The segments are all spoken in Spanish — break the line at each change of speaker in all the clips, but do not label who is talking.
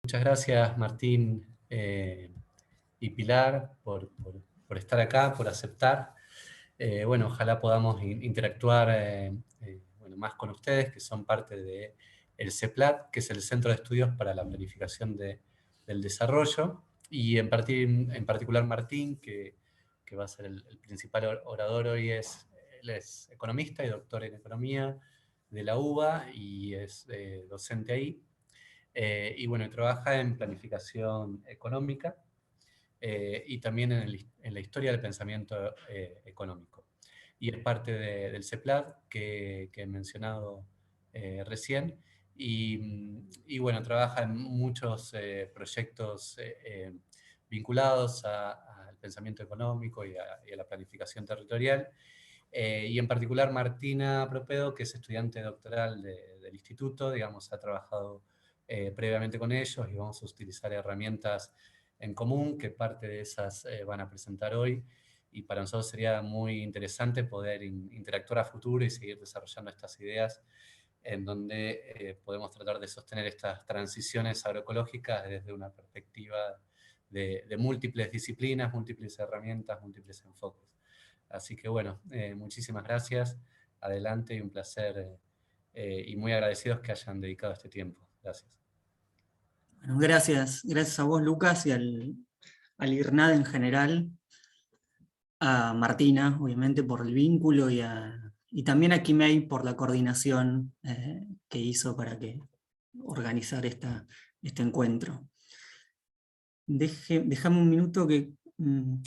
Muchas gracias, Martín y Pilar, por estar acá, por aceptar. Bueno, ojalá podamos interactuar bueno, más con ustedes, que son parte del CEPLAT, que es el Centro de Estudios para la Planificación del Desarrollo, y en particular Martín, que va a ser el principal orador hoy, él es economista y doctor en economía de la UBA y es docente ahí. Y bueno, trabaja en planificación económica y también en la historia del pensamiento económico. Y es parte del CEPLAT que he mencionado recién. Y bueno, trabaja en muchos proyectos vinculados al pensamiento económico y a la planificación territorial. Y en particular Martina Propedo, que es estudiante doctoral del instituto, digamos, ha trabajado previamente con ellos y vamos a utilizar herramientas en común, que parte de esas van a presentar hoy, y para nosotros sería muy interesante poder interactuar a futuro y seguir desarrollando estas ideas en donde podemos tratar de sostener estas transiciones agroecológicas desde una perspectiva de múltiples disciplinas, múltiples herramientas, múltiples enfoques. Así que bueno, muchísimas gracias, adelante y un placer y muy agradecidos que hayan dedicado este tiempo. Gracias.
Bueno, gracias a vos, Lucas, y al IRNAD en general, a Martina, obviamente, por el vínculo, y también a Kimei por la coordinación que hizo para organizar este encuentro. Déjame un minuto que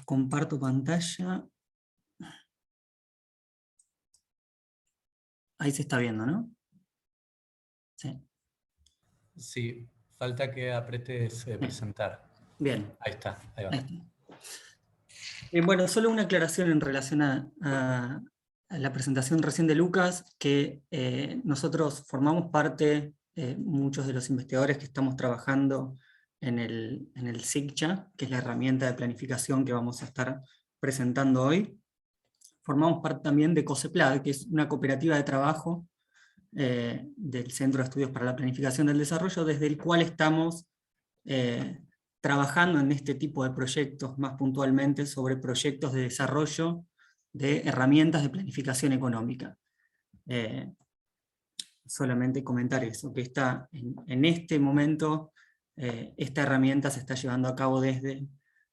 comparto pantalla. Ahí se está viendo, ¿no? Sí.
Sí, falta que apretes presentar.
Bien.
Ahí está, ahí va.
Ahí está. Bueno, solo una aclaración en relación a la presentación recién de Lucas, que nosotros formamos parte, muchos de los investigadores que estamos trabajando en el SIGCHA, que es la herramienta de planificación que vamos a estar presentando hoy. Formamos parte también de COSEPLAD, que es una cooperativa de trabajo del Centro de Estudios para la Planificación del Desarrollo, desde el cual estamos trabajando en este tipo de proyectos, más puntualmente sobre proyectos de desarrollo de herramientas de planificación económica. Solamente comentar eso, que está en este momento, esta herramienta se está llevando a cabo desde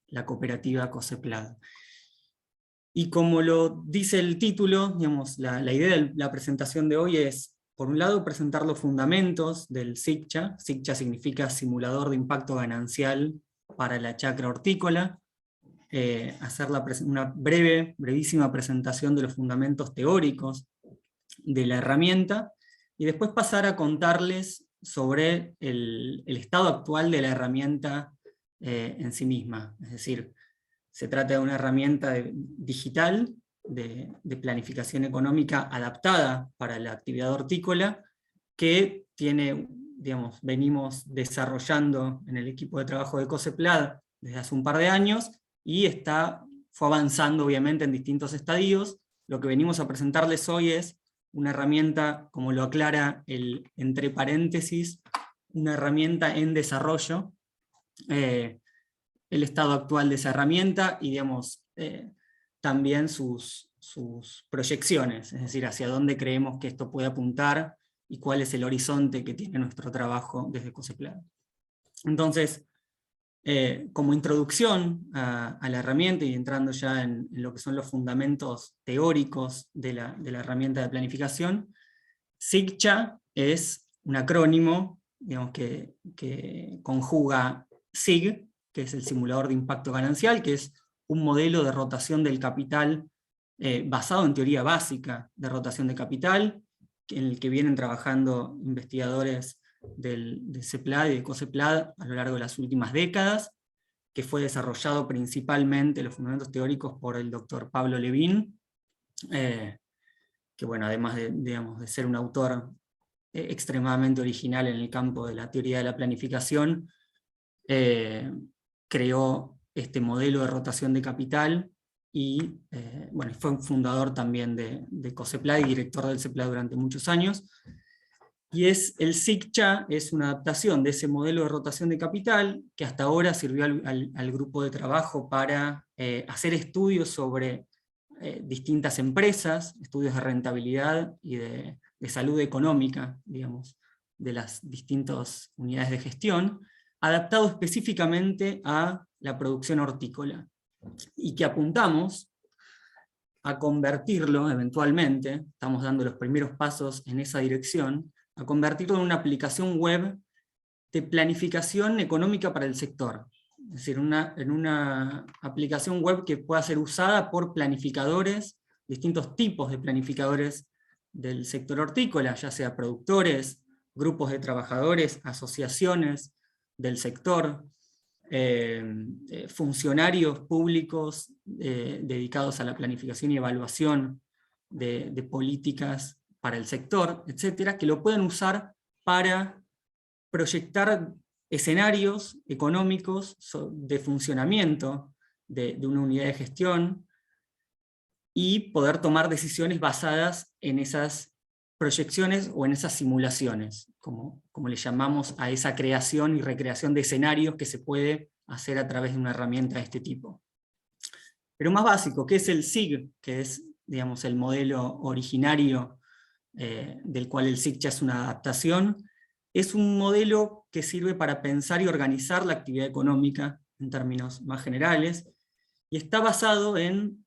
la cooperativa COSEPLAD. Y como lo dice el título, digamos, la idea de la presentación de hoy es, por un lado, presentar los fundamentos del SIGCHA. SIGCHA significa Simulador de Impacto Ganancial para la Chacra Hortícola. Hacer una brevísima presentación de los fundamentos teóricos de la herramienta, y después pasar a contarles sobre el estado actual de la herramienta en sí misma. Es decir, se trata de una herramienta digital de planificación económica adaptada para la actividad hortícola, que venimos desarrollando en el equipo de trabajo de COSEPLAD desde hace un par de años, y fue avanzando obviamente en distintos estadios. Lo que venimos a presentarles hoy es una herramienta, como lo aclara entre paréntesis, una herramienta en desarrollo, el estado actual de esa herramienta y también sus proyecciones, es decir, hacia dónde creemos que esto puede apuntar y cuál es el horizonte que tiene nuestro trabajo desde COSEPLAD. Entonces, como introducción a la herramienta y entrando ya en lo que son los fundamentos teóricos de la herramienta de planificación, SIGCHA es un acrónimo, digamos, que conjuga SIG, que es el simulador de impacto ganancial, que es un modelo de rotación del capital basado en teoría básica de rotación de capital, en el que vienen trabajando investigadores del CEPLAD y de COSEPLAD a lo largo de las últimas décadas, que fue desarrollado principalmente los fundamentos teóricos por el doctor Pablo Levin, que bueno, además de ser un autor extremadamente original en el campo de la teoría de la planificación, creó este modelo de rotación de capital y fue un fundador también de COSEPLAD y director del CEPLAD durante muchos años. Y el SICCHA es una adaptación de ese modelo de rotación de capital, que hasta ahora sirvió al grupo de trabajo para hacer estudios sobre distintas empresas, estudios de rentabilidad y de salud económica, digamos, de las distintas unidades de gestión, adaptado específicamente a la producción hortícola, y que apuntamos a convertirlo eventualmente, estamos dando los primeros pasos en esa dirección, a convertirlo en una aplicación web de planificación económica para el sector. Es decir, en una aplicación web que pueda ser usada por planificadores, distintos tipos de planificadores del sector hortícola, ya sea productores, grupos de trabajadores, asociaciones del sector, funcionarios públicos dedicados a la planificación y evaluación de políticas para el sector, etcétera, que lo pueden usar para proyectar escenarios económicos de funcionamiento de una unidad de gestión y poder tomar decisiones basadas en esas proyecciones o en esas simulaciones, como le llamamos a esa creación y recreación de escenarios que se puede hacer a través de una herramienta de este tipo. Pero más básico, ¿qué es el SIG? Que es, digamos, el modelo originario del cual el SICCHA es una adaptación. Es un modelo que sirve para pensar y organizar la actividad económica en términos más generales, y está basado en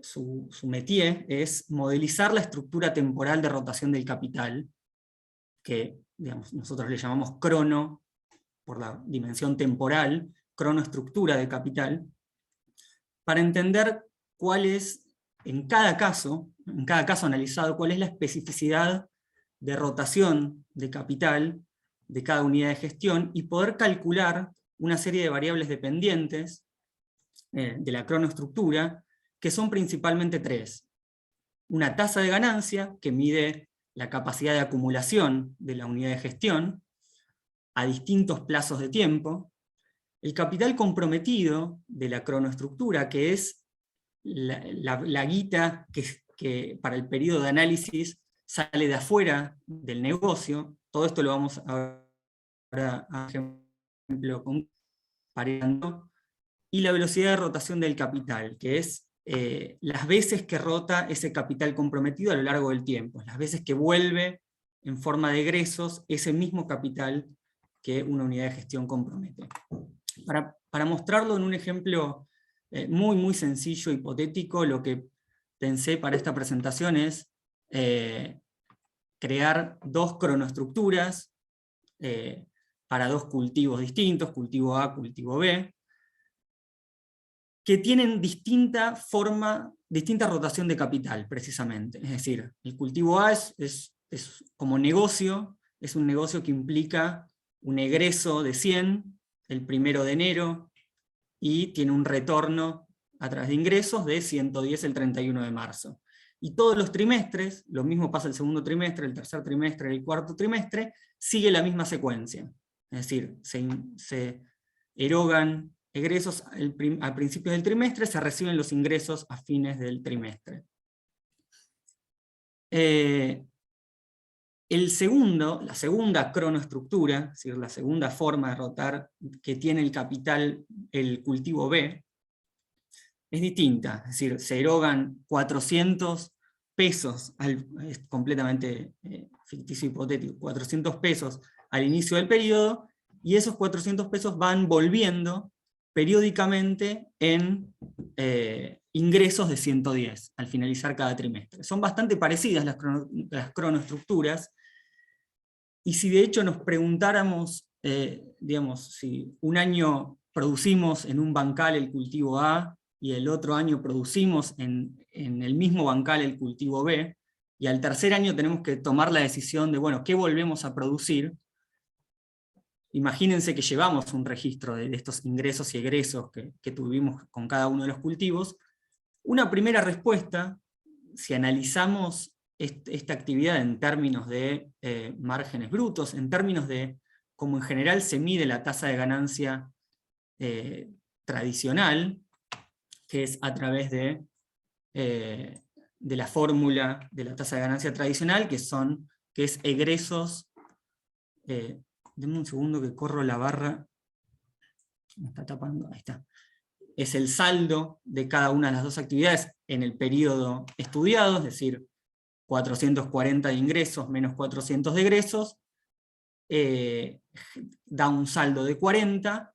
su métier es modelizar la estructura temporal de rotación del capital, que nosotros le llamamos crono, por la dimensión temporal, cronoestructura de capital, para entender cuál es, en cada caso analizado, cuál es la especificidad de rotación de capital de cada unidad de gestión, y poder calcular una serie de variables dependientes de la cronoestructura, que son principalmente tres. Una tasa de ganancia, que mide la capacidad de acumulación de la unidad de gestión a distintos plazos de tiempo. El capital comprometido de la cronoestructura, que es la guita que para el periodo de análisis sale de afuera del negocio. Todo esto lo vamos a ver a ejemplo comparando. Y la velocidad de rotación del capital, que es las veces que rota ese capital comprometido a lo largo del tiempo, las veces que vuelve en forma de egresos ese mismo capital que una unidad de gestión compromete. Para mostrarlo en un ejemplo muy, muy sencillo, hipotético, lo que pensé para esta presentación es crear dos cronoestructuras para dos cultivos distintos, cultivo A, cultivo B, que tienen distinta rotación de capital, precisamente. Es decir, el cultivo A es como negocio, es un negocio que implica un egreso de 100 el 1 de enero, y tiene un retorno a través de ingresos de 110 el 31 de marzo. Y todos los trimestres, lo mismo pasa el segundo trimestre, el tercer trimestre, el cuarto trimestre, sigue la misma secuencia. Es decir, se erogan egresos al principio del trimestre, se reciben los ingresos a fines del trimestre. La segunda cronoestructura, es decir, la segunda forma de rotar que tiene el capital, el cultivo B, es distinta. Es decir, se erogan 400 pesos, es completamente ficticio, hipotético, 400 pesos al inicio del periodo, y esos 400 pesos van volviendo periódicamente en ingresos de 110 al finalizar cada trimestre. Son bastante parecidas las cronoestructuras, y si de hecho nos preguntáramos, si un año producimos en un bancal el cultivo A, y el otro año producimos en el mismo bancal el cultivo B, y al tercer año tenemos que tomar la decisión de, bueno, ¿qué volvemos a producir? Imagínense que llevamos un registro de estos ingresos y egresos que tuvimos con cada uno de los cultivos. Una primera respuesta, si analizamos esta actividad en términos de márgenes brutos, en términos de cómo en general se mide la tasa de ganancia tradicional, que es a través de de la fórmula de la tasa de ganancia tradicional, que es egresos. Denme un segundo que corro la barra. Me está tapando, ahí está. Es el saldo de cada una de las dos actividades en el periodo estudiado, es decir, 440 de ingresos menos 400 de egresos, da un saldo de 40.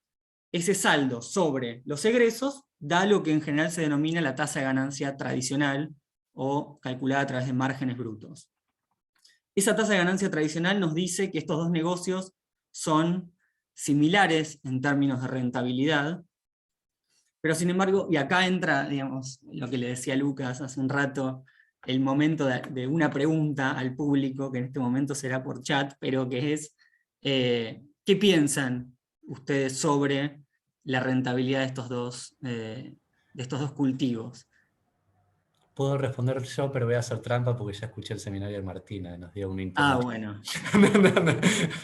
Ese saldo sobre los egresos da lo que en general se denomina la tasa de ganancia tradicional, o calculada a través de márgenes brutos. Esa tasa de ganancia tradicional nos dice que estos dos negocios son similares en términos de rentabilidad, pero sin embargo, y acá entra, digamos, lo que le decía Lucas hace un rato, el momento de una pregunta al público, que en este momento será por chat, pero que es, ¿qué piensan ustedes sobre la rentabilidad de estos dos cultivos?
Puedo responder yo, pero voy a hacer trampa porque ya escuché el seminario de Martina, nos dio una
Ah,
introducción.
bueno.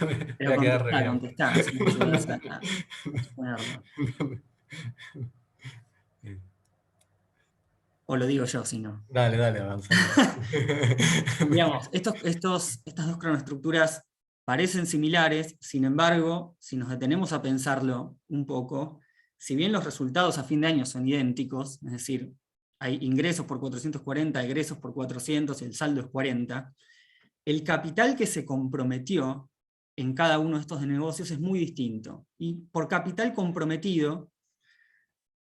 Voy
Pero
a quedar re
contestá, si me ayudas a exponerlo. O lo digo yo, si no.
Dale, avanza.
Digamos, estas dos cronoestructuras parecen similares, sin embargo, si nos detenemos a pensarlo un poco, si bien los resultados a fin de año son idénticos, es decir, hay ingresos por 440, egresos por 400, el saldo es 40, el capital que se comprometió en cada uno de estos negocios es muy distinto. Y por capital comprometido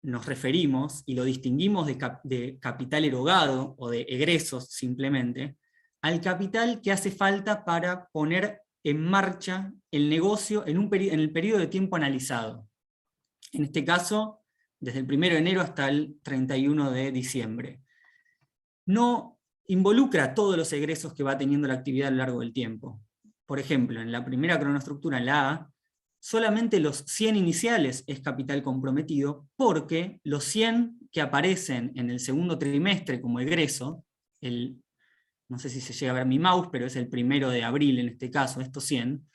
nos referimos, y lo distinguimos de capital erogado o de egresos simplemente, al capital que hace falta para poner en marcha el negocio en el periodo de tiempo analizado. En este caso, desde el 1 de enero hasta el 31 de diciembre. No involucra todos los egresos que va teniendo la actividad a lo largo del tiempo. Por ejemplo, en la primera cronoestructura, en la A, solamente los 100 iniciales es capital comprometido, porque los 100 que aparecen en el segundo trimestre como egreso, no sé si se llega a ver mi mouse, pero es el 1 de abril en este caso, estos 100,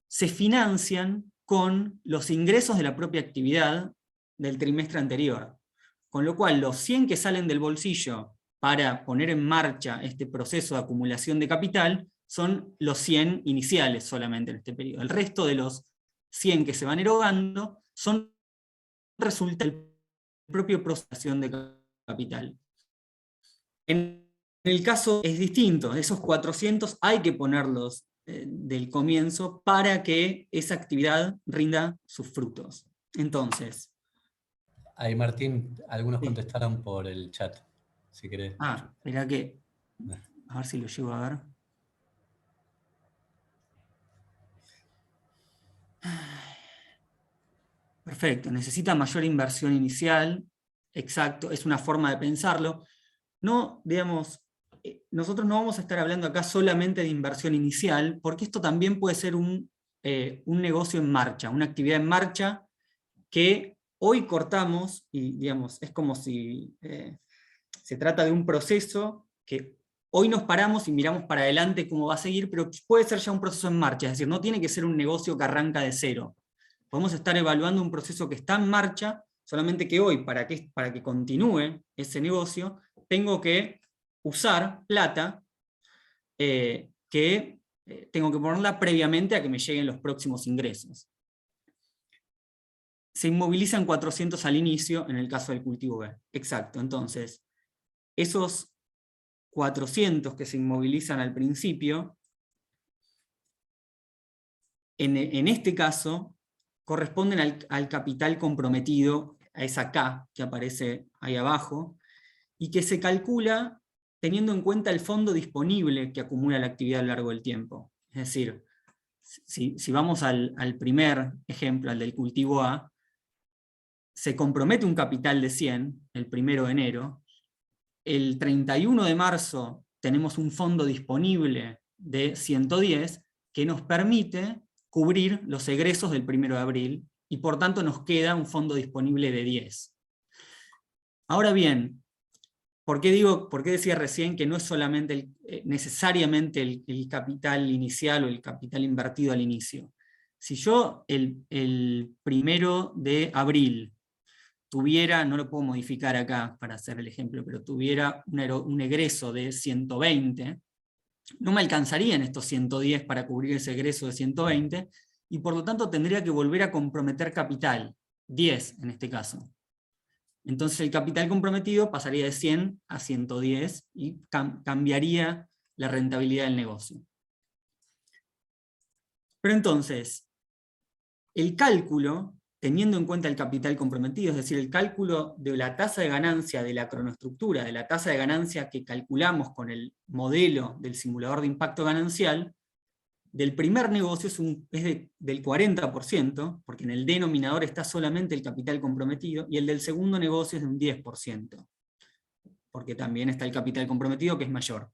se financian con los ingresos de la propia actividad del trimestre anterior. Con lo cual, los 100 que salen del bolsillo para poner en marcha este proceso de acumulación de capital son los 100 iniciales solamente en este periodo. El resto de los 100 que se van erogando son resultado del propio proceso de capital. En el caso es distinto, esos 400 hay que ponerlos del comienzo para que esa actividad rinda sus frutos. Entonces.
Ahí, Martín, algunos
Sí.
contestaron por el chat, si querés.
Espera que, a ver si lo llego a ver. Perfecto, necesita mayor inversión inicial, exacto, es una forma de pensarlo. No, digamos, nosotros no vamos a estar hablando acá solamente de inversión inicial, porque esto también puede ser un negocio en marcha, una actividad en marcha que hoy cortamos, y digamos, es como si se trata de un proceso que hoy nos paramos y miramos para adelante cómo va a seguir, pero puede ser ya un proceso en marcha, es decir, no tiene que ser un negocio que arranca de cero. Podemos estar evaluando un proceso que está en marcha, solamente que hoy, para que continúe ese negocio, tengo que usar plata que tengo que ponerla previamente a que me lleguen los próximos ingresos. Se inmovilizan 400 al inicio en el caso del cultivo B. Exacto, entonces, esos 400 que se inmovilizan al principio, en este caso, corresponden al capital comprometido, a esa K que aparece ahí abajo, y que se calcula teniendo en cuenta el fondo disponible que acumula la actividad a lo largo del tiempo. Es decir, si vamos al primer ejemplo, al del cultivo A, se compromete un capital de 100 el 1 de enero, el 31 de marzo tenemos un fondo disponible de 110 que nos permite cubrir los egresos del 1 de abril y por tanto nos queda un fondo disponible de 10. Ahora bien, ¿por qué decía recién que no es solamente necesariamente el capital inicial o el capital invertido al inicio? Si yo el 1 de abril tuviera, no lo puedo modificar acá para hacer el ejemplo, pero tuviera un egreso de 120, no me alcanzarían estos 110 para cubrir ese egreso de 120, y por lo tanto tendría que volver a comprometer capital, 10 en este caso. Entonces el capital comprometido pasaría de 100 a 110 y cambiaría la rentabilidad del negocio. Pero entonces, el cálculo, teniendo en cuenta el capital comprometido, es decir, el cálculo de la tasa de ganancia de la cronoestructura, de la tasa de ganancia que calculamos con el modelo del simulador de impacto ganancial, del primer negocio del 40%, porque en el denominador está solamente el capital comprometido, y el del segundo negocio es de un 10%, porque también está el capital comprometido que es mayor.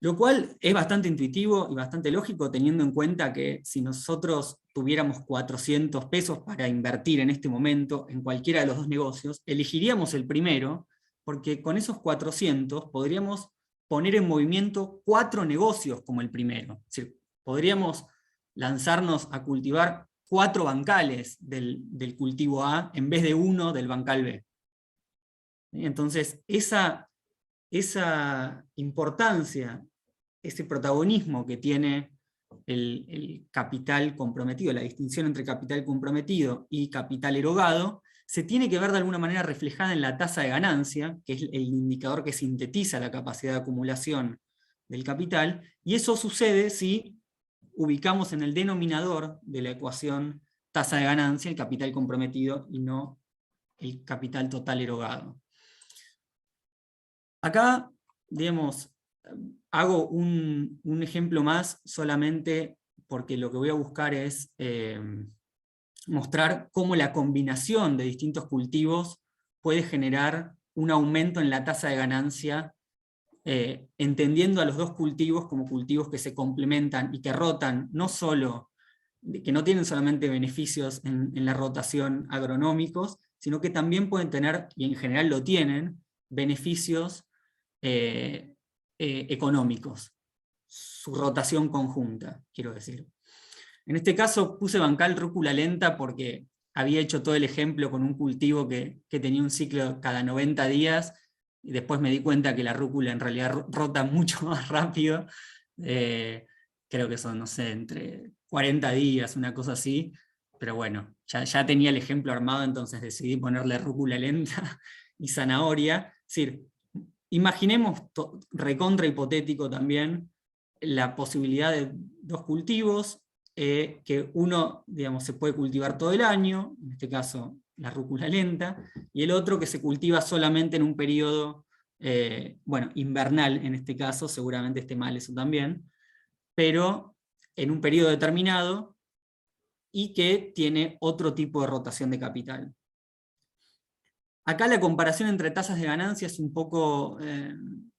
Lo cual es bastante intuitivo y bastante lógico, teniendo en cuenta que si nosotros tuviéramos 400 pesos para invertir en este momento en cualquiera de los dos negocios, elegiríamos el primero, porque con esos 400 podríamos poner en movimiento 4 negocios como el primero. Es decir, podríamos lanzarnos a cultivar 4 bancales del cultivo A en vez de 1 del bancal B. Entonces, esa importancia, ese protagonismo que tiene el capital comprometido, la distinción entre capital comprometido y capital erogado, se tiene que ver de alguna manera reflejada en la tasa de ganancia, que es el indicador que sintetiza la capacidad de acumulación del capital, y eso sucede si ubicamos en el denominador de la ecuación tasa de ganancia el capital comprometido y no el capital total erogado. Acá, digamos, hago un ejemplo más solamente porque lo que voy a buscar es mostrar cómo la combinación de distintos cultivos puede generar un aumento en la tasa de ganancia, entendiendo a los dos cultivos como cultivos que se complementan y que rotan, no solo, que no tienen solamente beneficios en la rotación agronómicos, sino que también pueden tener, y en general lo tienen, beneficios económicos, su rotación conjunta, quiero decir. En este caso puse bancal rúcula lenta porque había hecho todo el ejemplo con un cultivo que tenía un ciclo cada 90 días, y después me di cuenta que la rúcula en realidad rota mucho más rápido, creo que son, no sé, entre 40 días, una cosa así, pero bueno, ya tenía el ejemplo armado, entonces decidí ponerle rúcula lenta y zanahoria. Es decir, imaginemos, recontra hipotético también, la posibilidad de dos cultivos, que uno, digamos, se puede cultivar todo el año, en este caso la rúcula lenta, y el otro que se cultiva solamente en un periodo, bueno, invernal en este caso, seguramente esté mal eso también, pero en un periodo determinado, y que tiene otro tipo de rotación de capital. Acá la comparación entre tasas de ganancia es un poco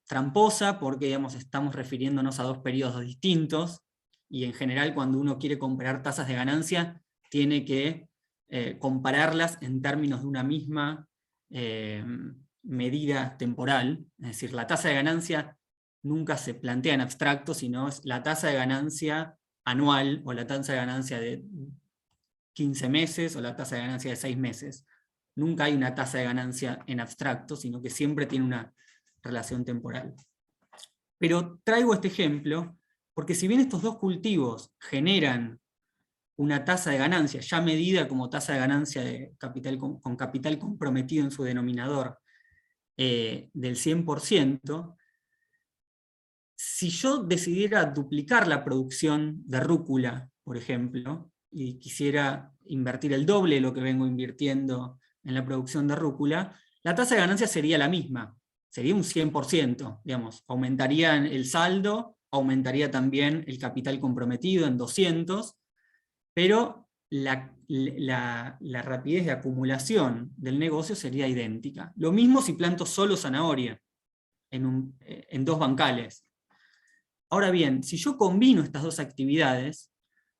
tramposa, porque digamos, estamos refiriéndonos a dos periodos distintos, y en general cuando uno quiere comparar tasas de ganancia, tiene que compararlas en términos de una misma medida temporal. Es decir, la tasa de ganancia nunca se plantea en abstracto, sino es la tasa de ganancia anual, o la tasa de ganancia de 15 meses, o la tasa de ganancia de 6 meses. Nunca hay una tasa de ganancia en abstracto, sino que siempre tiene una relación temporal. Pero traigo este ejemplo porque si bien estos dos cultivos generan una tasa de ganancia ya medida como tasa de ganancia de capital, con capital comprometido en su denominador del 100%, si yo decidiera duplicar la producción de rúcula, por ejemplo, y quisiera invertir el doble de lo que vengo invirtiendo en la producción de rúcula, la tasa de ganancia sería la misma, sería un 100%, digamos, aumentaría el saldo, aumentaría también el capital comprometido en 200, pero la rapidez de acumulación del negocio sería idéntica. Lo mismo si planto solo zanahoria en dos bancales. Ahora bien, si yo combino estas dos actividades,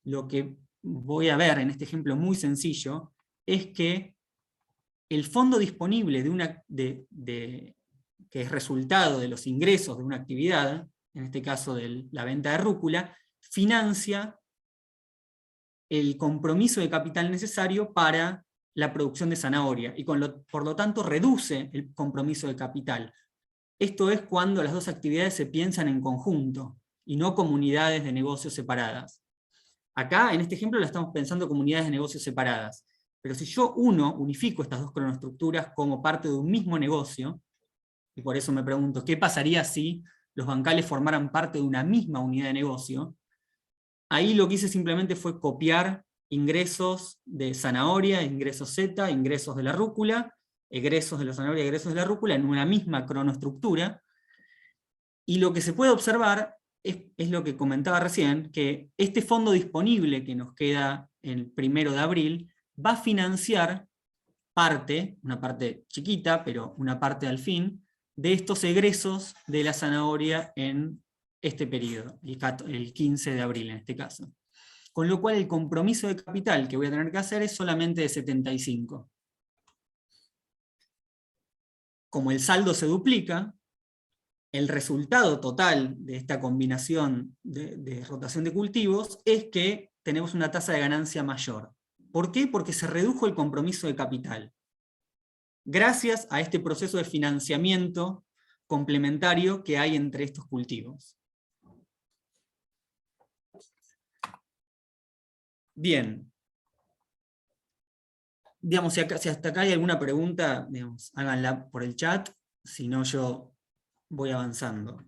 lo que voy a ver en este ejemplo muy sencillo es que el fondo disponible que es resultado de los ingresos de una actividad, en este caso de la venta de rúcula, financia el compromiso de capital necesario para la producción de zanahoria, y por lo tanto reduce el compromiso de capital. Esto es cuando las dos actividades se piensan en conjunto, y no como unidades de negocios separadas. Acá, en este ejemplo, la estamos pensando como unidades de negocios separadas. Pero si yo unifico estas dos cronoestructuras como parte de un mismo negocio, y por eso me pregunto, ¿qué pasaría si los bancales formaran parte de una misma unidad de negocio? Ahí lo que hice simplemente fue copiar ingresos de zanahoria, ingresos Z, ingresos de la rúcula, egresos de la zanahoria, egresos de la rúcula, en una misma cronoestructura. Y lo que se puede observar es lo que comentaba recién, que este fondo disponible que nos queda el 1 de abril, va a financiar parte, una parte chiquita, pero una parte al fin, de estos egresos de la zanahoria en este periodo, el 15 de abril en este caso. Con lo cual el compromiso de capital que voy a tener que hacer es solamente de 75. Como el saldo se duplica, el resultado total de esta combinación de rotación de cultivos es que tenemos una tasa de ganancia mayor. ¿Por qué? Porque se redujo el compromiso de capital, gracias a este proceso de financiamiento complementario que hay entre estos cultivos. Bien. Digamos, si hasta acá hay alguna pregunta, digamos, háganla por el chat, si no yo voy avanzando.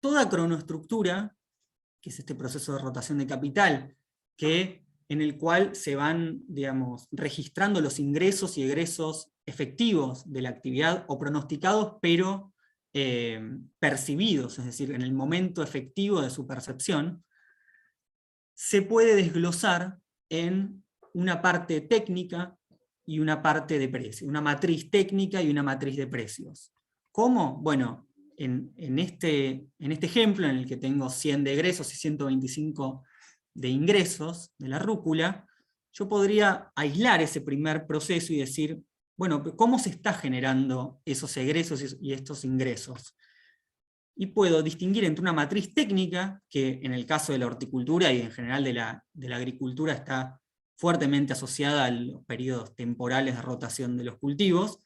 Toda cronoestructura, que es este proceso de rotación de capital, en el cual se van, digamos, registrando los ingresos y egresos efectivos de la actividad, o pronosticados, pero percibidos, es decir, en el momento efectivo de su percepción, se puede desglosar en una parte técnica y una parte de precio, una matriz técnica y una matriz de precios. ¿Cómo? Bueno, en este ejemplo, en el que tengo 100 de egresos y 125 de ingresos de la rúcula, yo podría aislar ese primer proceso y decir, bueno, ¿cómo se está generando esos egresos y estos ingresos? Y puedo distinguir entre una matriz técnica, que en el caso de la horticultura y en general de la agricultura está fuertemente asociada a los periodos temporales de rotación de los cultivos.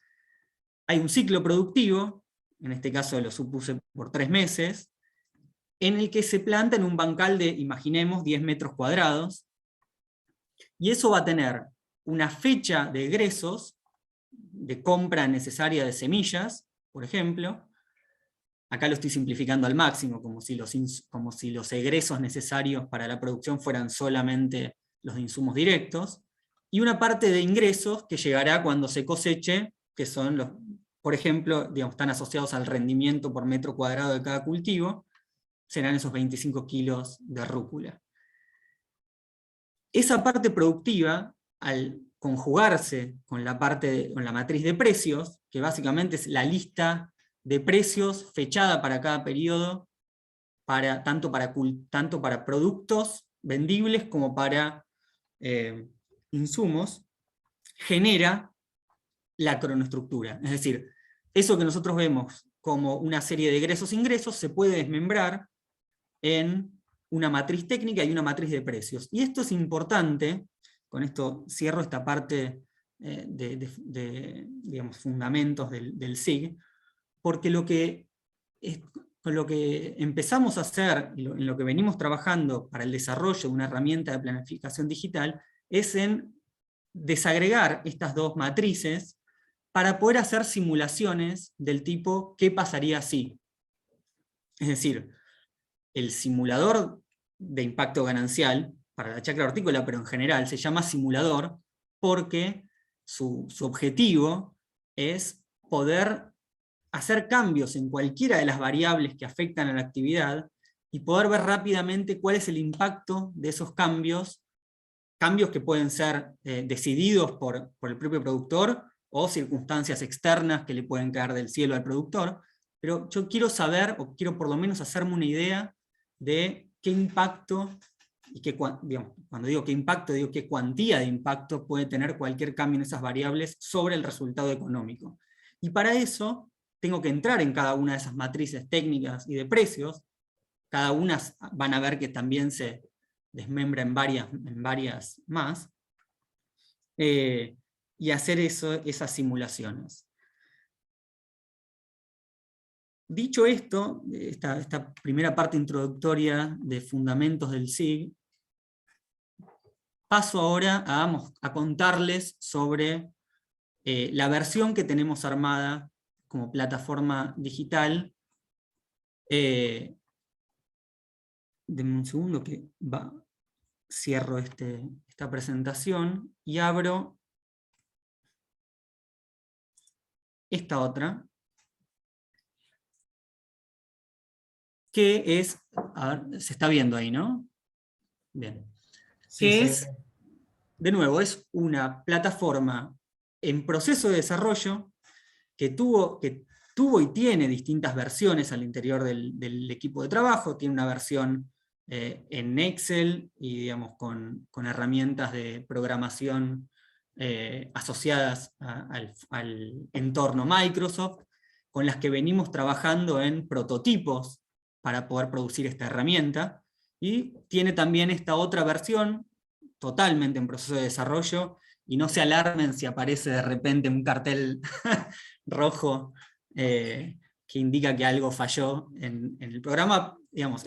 Hay un ciclo productivo, en este caso lo supuse por 3 meses, en el que se planta en un bancal de, imaginemos, 10 metros cuadrados, y eso va a tener una fecha de egresos, de compra necesaria de semillas, por ejemplo. Acá lo estoy simplificando al máximo, como si los egresos necesarios para la producción fueran solamente los de insumos directos, y una parte de ingresos que llegará cuando se coseche, que son los, por ejemplo, digamos, están asociados al rendimiento por metro cuadrado de cada cultivo, serán esos 25 kilos de rúcula. Esa parte productiva, al conjugarse con la matriz de precios, que básicamente es la lista de precios fechada para cada periodo, tanto para productos vendibles como para insumos, genera la cronoestructura. Es decir, eso que nosotros vemos como una serie de egresos-ingresos se puede desmembrar en una matriz técnica y una matriz de precios. Y esto es importante, con esto cierro esta parte digamos, fundamentos del SIG, porque con lo que empezamos a hacer, en lo que venimos trabajando para el desarrollo de una herramienta de planificación digital, es en desagregar estas dos matrices para poder hacer simulaciones del tipo ¿qué pasaría si? Es decir, el simulador de impacto ganancial, para la chacra hortícola, pero en general se llama simulador, porque su objetivo es poder hacer cambios en cualquiera de las variables que afectan a la actividad, y poder ver rápidamente cuál es el impacto de esos cambios que pueden ser decididos por el propio productor, o circunstancias externas que le pueden caer del cielo al productor, pero yo quiero saber, o quiero por lo menos hacerme una idea de qué impacto, y digamos, cuando digo qué impacto, digo qué cuantía de impacto puede tener cualquier cambio en esas variables sobre el resultado económico. Y para eso tengo que entrar en cada una de esas matrices técnicas y de precios. Cada una van a ver que también se desmembra en varias más, y hacer esas simulaciones. Dicho esto, esta primera parte introductoria de fundamentos del SIG, paso ahora a contarles sobre la versión que tenemos armada como plataforma digital. Denme un segundo que cierro esta presentación y abro esta otra, que es, a ver, se está viendo ahí, ¿no? Bien.
Sí,
Que
sí.
es, de nuevo, es una plataforma en proceso de desarrollo que tuvo y tiene distintas versiones al interior del equipo de trabajo. Tiene una versión en Excel y digamos, con herramientas de programación asociadas al entorno Microsoft, con las que venimos trabajando en prototipos para poder producir esta herramienta, y tiene también esta otra versión totalmente en proceso de desarrollo, y no se alarmen si aparece de repente un cartel rojo que indica que algo falló en el programa. Digamos,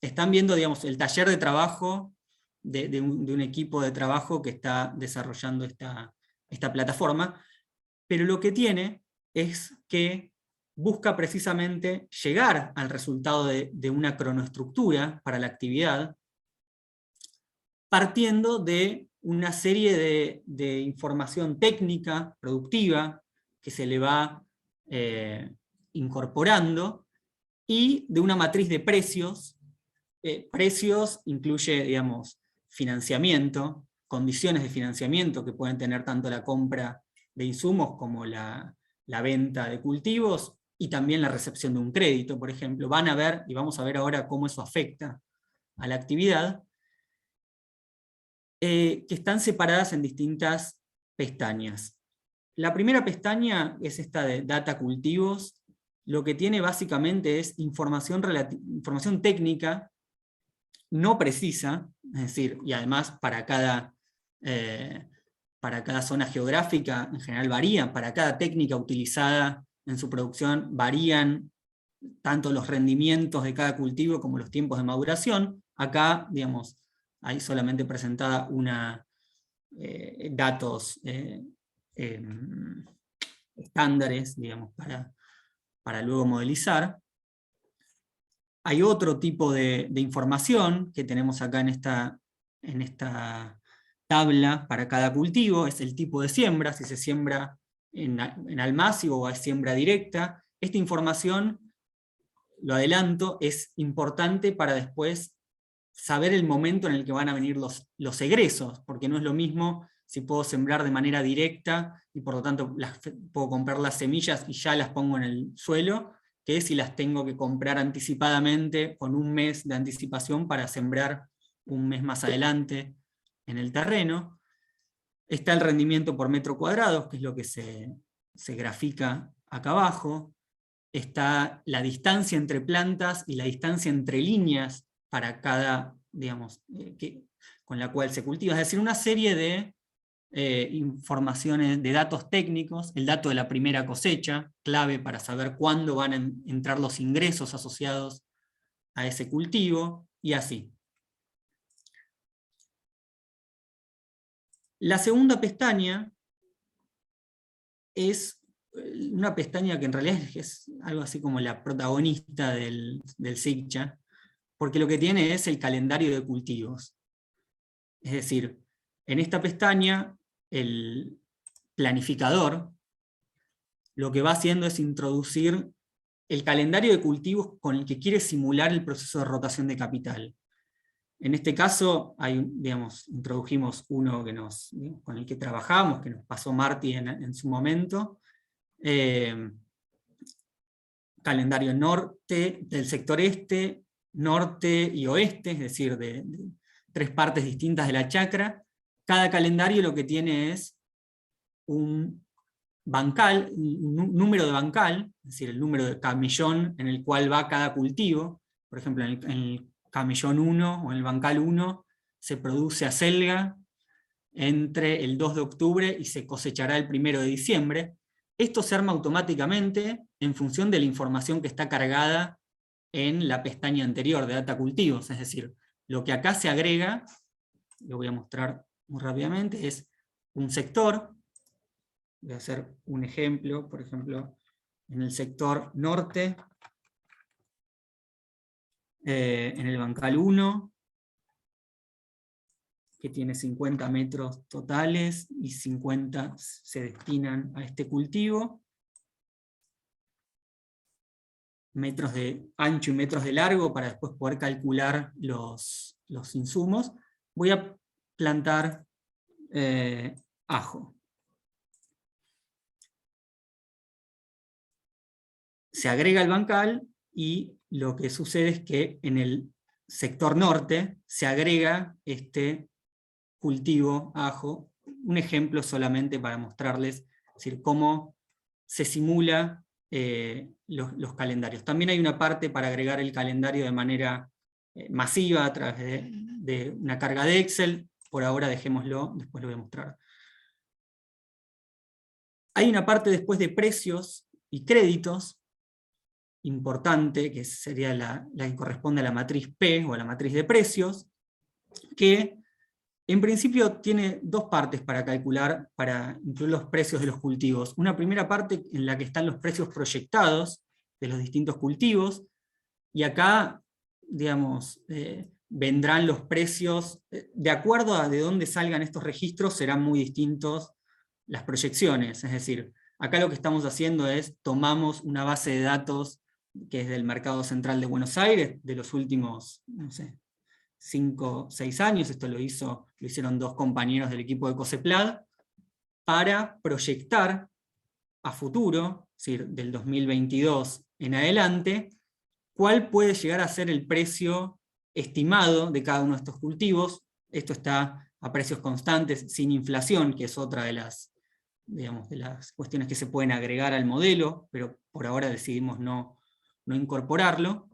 están viendo, digamos, el taller de trabajo de un equipo de trabajo que está desarrollando esta plataforma, pero lo que tiene es que busca precisamente llegar al resultado de una cronoestructura para la actividad, partiendo de una serie de información técnica, productiva, que se le va incorporando, y de una matriz de precios. Precios incluye, digamos, financiamiento, condiciones de financiamiento que pueden tener tanto la compra de insumos como la venta de cultivos, y también la recepción de un crédito, por ejemplo. Van a ver, y vamos a ver ahora cómo eso afecta a la actividad, que están separadas en distintas pestañas. La primera pestaña es esta de Data Cultivos. Lo que tiene básicamente es información técnica no precisa, es decir, y además para cada zona geográfica en general varía, para cada técnica utilizada en su producción varían tanto los rendimientos de cada cultivo como los tiempos de maduración. Acá, digamos, hay solamente presentada datos estándares, digamos, para luego modelizar. Hay otro tipo de información que tenemos acá en esta tabla para cada cultivo, es el tipo de siembra, si se siembra en almácigo o es siembra directa. Esta información, lo adelanto, es importante para después saber el momento en el que van a venir los egresos, porque no es lo mismo si puedo sembrar de manera directa y por lo tanto puedo comprar las semillas y ya las pongo en el suelo, que si las tengo que comprar anticipadamente con un mes de anticipación para sembrar un mes más adelante en el terreno. Está el rendimiento por metro cuadrado, que es lo que se grafica acá abajo. Está la distancia entre plantas y la distancia entre líneas para cada, digamos, con la cual se cultiva. Es decir, una serie de informaciones, de datos técnicos, el dato de la primera cosecha, clave para saber cuándo van a entrar los ingresos asociados a ese cultivo, y así. La segunda pestaña es una pestaña que en realidad es algo así como la protagonista del SIGCHA, porque lo que tiene es el calendario de cultivos. Es decir, en esta pestaña, el planificador lo que va haciendo es introducir el calendario de cultivos con el que quiere simular el proceso de rotación de capital. En este caso, introdujimos uno con el que trabajamos, que nos pasó Marty en su momento. Calendario norte, del sector este, norte y oeste, es decir, de tres partes distintas de la chacra. Cada calendario lo que tiene es un bancal, un número de bancal, es decir, el número de camellón en el cual va cada cultivo. Por ejemplo, en el Camellón 1 o en el Bancal 1 se produce acelga entre el 2 de octubre y se cosechará el 1 de diciembre. Esto se arma automáticamente en función de la información que está cargada en la pestaña anterior de Data Cultivos, es decir, lo que acá se agrega, lo voy a mostrar muy rápidamente, es un sector. Voy a hacer un ejemplo, por ejemplo, en el sector norte, en el Bancal 1, que tiene 50 metros totales y 50 se destinan a este cultivo, metros de ancho y metros de largo para después poder calcular los insumos. Voy a plantar ajo. Se agrega el bancal y lo que sucede es que en el sector norte se agrega este cultivo ajo. Un ejemplo solamente para mostrarles, es decir, cómo se simula los calendarios. También hay una parte para agregar el calendario de manera masiva a través de una carga de Excel. Por ahora dejémoslo, después lo voy a mostrar. Hay una parte después de precios y créditos importante, que sería la que corresponde a la matriz P, o a la matriz de precios, que en principio tiene dos partes para calcular, para incluir los precios de los cultivos. Una primera parte en la que están los precios proyectados de los distintos cultivos, y acá, digamos, vendrán los precios, de acuerdo a de dónde salgan estos registros, serán muy distintos las proyecciones. Es decir, acá lo que estamos haciendo es, tomamos una base de datos que es del Mercado Central de Buenos Aires, de los últimos, no sé, 5 o 6 años, esto lo hicieron dos compañeros del equipo de COSEPLAD, para proyectar a futuro, es decir, del 2022 en adelante, cuál puede llegar a ser el precio estimado de cada uno de estos cultivos. Esto está a precios constantes, sin inflación, que es otra de las, digamos, de las cuestiones que se pueden agregar al modelo, pero por ahora decidimos no incorporarlo.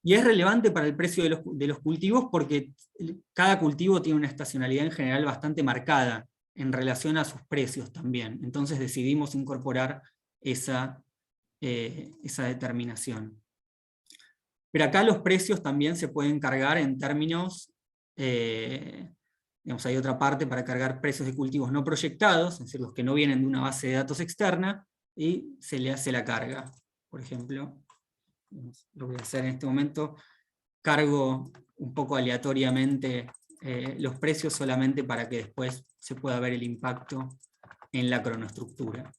Y es relevante para el precio de los cultivos porque cada cultivo tiene una estacionalidad en general bastante marcada en relación a sus precios también. Entonces decidimos incorporar esa determinación. Pero acá los precios también se pueden cargar en términos, digamos, hay otra parte para cargar precios de cultivos no proyectados, es decir, los que no vienen de una base de datos externa, y se le hace la carga. Por ejemplo, lo voy a hacer en este momento, cargo un poco aleatoriamente los precios solamente para que después se pueda ver el impacto en la cronoestructura.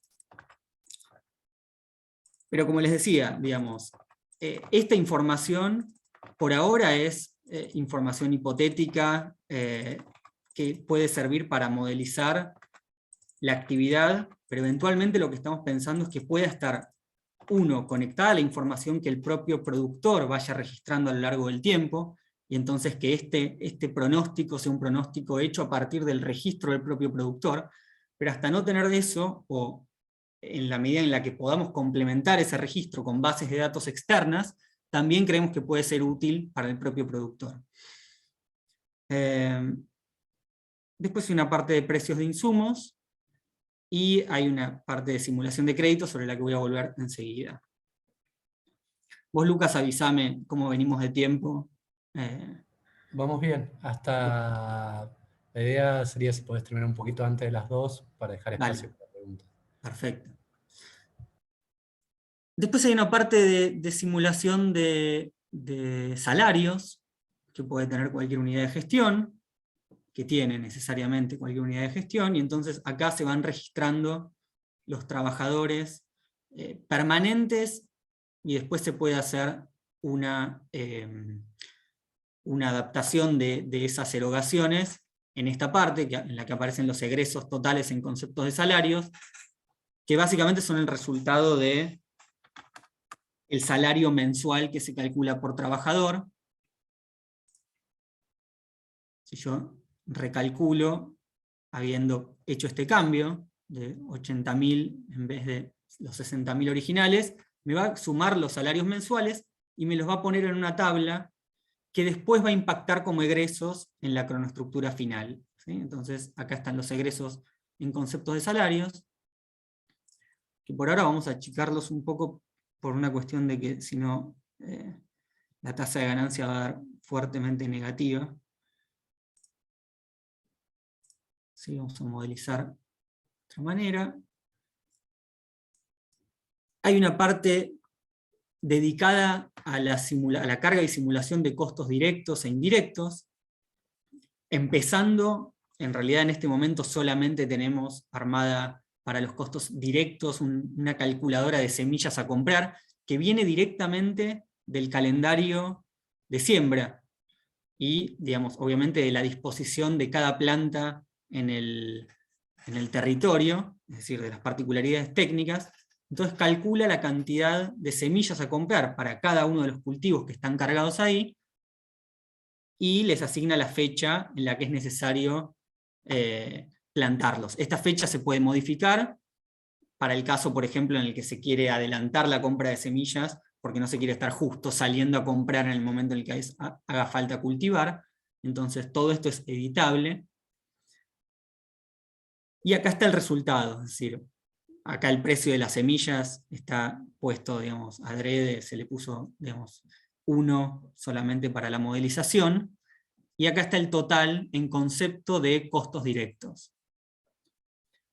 Pero como les decía, digamos, esta información por ahora es información hipotética que puede servir para modelizar la actividad, pero eventualmente lo que estamos pensando es que pueda estar, uno, conectada a la información que el propio productor vaya registrando a lo largo del tiempo, y entonces que este pronóstico sea un pronóstico hecho a partir del registro del propio productor, pero hasta no tener eso, o en la medida en la que podamos complementar ese registro con bases de datos externas, también creemos que puede ser útil para el propio productor. Después hay una parte de precios de insumos, y hay una parte de simulación de crédito sobre la que voy a volver enseguida. Vos, Lucas, avísame cómo venimos de tiempo.
Vamos bien, hasta... La idea sería si podés terminar un poquito antes de las 2 para dejar espacio para preguntas.
Perfecto. Después hay una parte de simulación de salarios, que puede tener cualquier unidad de gestión, que tiene necesariamente cualquier unidad de gestión, y entonces acá se van registrando los trabajadores permanentes, y después se puede hacer una adaptación de esas erogaciones en esta parte, en la que aparecen los egresos totales en conceptos de salarios, que básicamente son el resultado de el salario mensual que se calcula por trabajador. Si yo recalculo, habiendo hecho este cambio, de 80.000 en vez de los 60.000 originales, me va a sumar los salarios mensuales, y me los va a poner en una tabla que después va a impactar como egresos en la cronoestructura final, ¿sí? Entonces acá están los egresos en conceptos de salarios, que por ahora vamos a achicarlos un poco por una cuestión de que si no la tasa de ganancia va a dar fuertemente negativa. ¿Sí? Vamos a modelizar de otra manera. Hay una parte dedicada a la carga y simulación de costos directos e indirectos, empezando, en realidad en este momento solamente tenemos armada para los costos directos una calculadora de semillas a comprar, que viene directamente del calendario de siembra, y digamos, obviamente de la disposición de cada planta en el territorio, es decir, de las particularidades técnicas. Entonces calcula la cantidad de semillas a comprar para cada uno de los cultivos que están cargados ahí, y les asigna la fecha en la que es necesario plantarlos. Esta fecha se puede modificar para el caso, por ejemplo, en el que se quiere adelantar la compra de semillas, porque no se quiere estar justo saliendo a comprar en el momento en el que haga falta cultivar. Entonces todo esto es editable. Y acá está el resultado, es decir, acá el precio de las semillas está puesto, digamos, adrede, se le puso, digamos, 1 solamente para la modelización, y acá está el total en concepto de costos directos.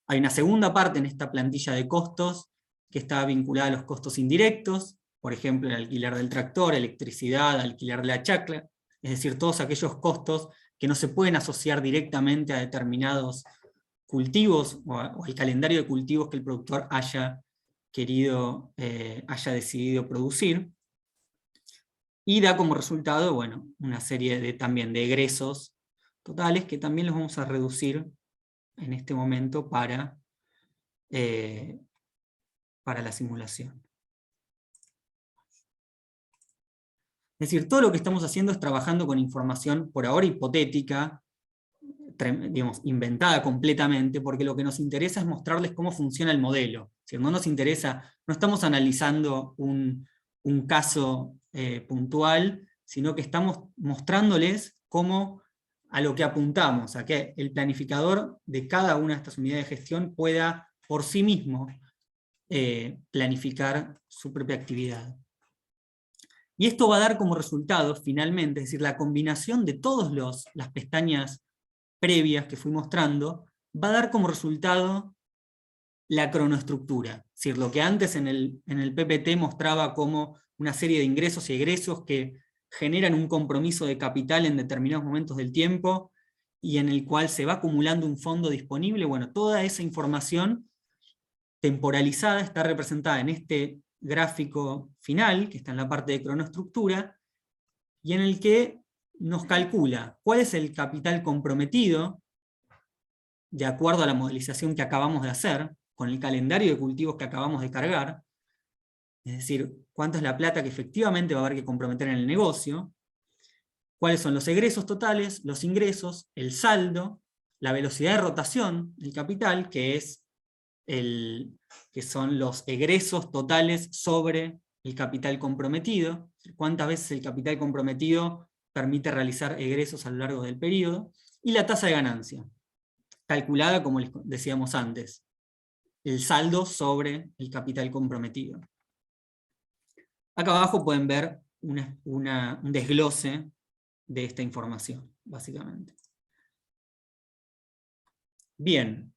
Hay una segunda parte en esta plantilla de costos que está vinculada a los costos indirectos, por ejemplo, el alquiler del tractor, electricidad, alquiler de la chacra, es decir, todos aquellos costos que no se pueden asociar directamente a determinados cultivos o al calendario de cultivos que el productor haya querido, haya decidido producir, y da como resultado, bueno, una serie también de egresos totales que también los vamos a reducir en este momento para la simulación. Es decir, todo lo que estamos haciendo es trabajando con información por ahora hipotética, digamos, inventada completamente, porque lo que nos interesa es mostrarles cómo funciona el modelo. Es decir, no nos interesa, no estamos analizando un caso puntual, sino que estamos mostrándoles cómo a lo que apuntamos, a que el planificador de cada una de estas unidades de gestión pueda por sí mismo planificar su propia actividad. Y esto va a dar como resultado, finalmente, es decir, la combinación de todas las pestañas previas que fui mostrando, va a dar como resultado la cronoestructura. Es decir, lo que antes en el PPT mostraba como una serie de ingresos y egresos que generan un compromiso de capital en determinados momentos del tiempo, y en el cual se va acumulando un fondo disponible, bueno, toda esa información temporalizada está representada en este gráfico final, que está en la parte de cronoestructura, y en el que nos calcula cuál es el capital comprometido, de acuerdo a la modelización que acabamos de hacer, con el calendario de cultivos que acabamos de cargar, es decir, cuánta es la plata que efectivamente va a haber que comprometer en el negocio, cuáles son los egresos totales, los ingresos, el saldo, la velocidad de rotación del capital, que son los egresos totales sobre el capital comprometido, cuántas veces el capital comprometido permite realizar egresos a lo largo del periodo, y la tasa de ganancia, calculada como les decíamos antes, el saldo sobre el capital comprometido. Acá abajo pueden ver un desglose de esta información, básicamente. Bien,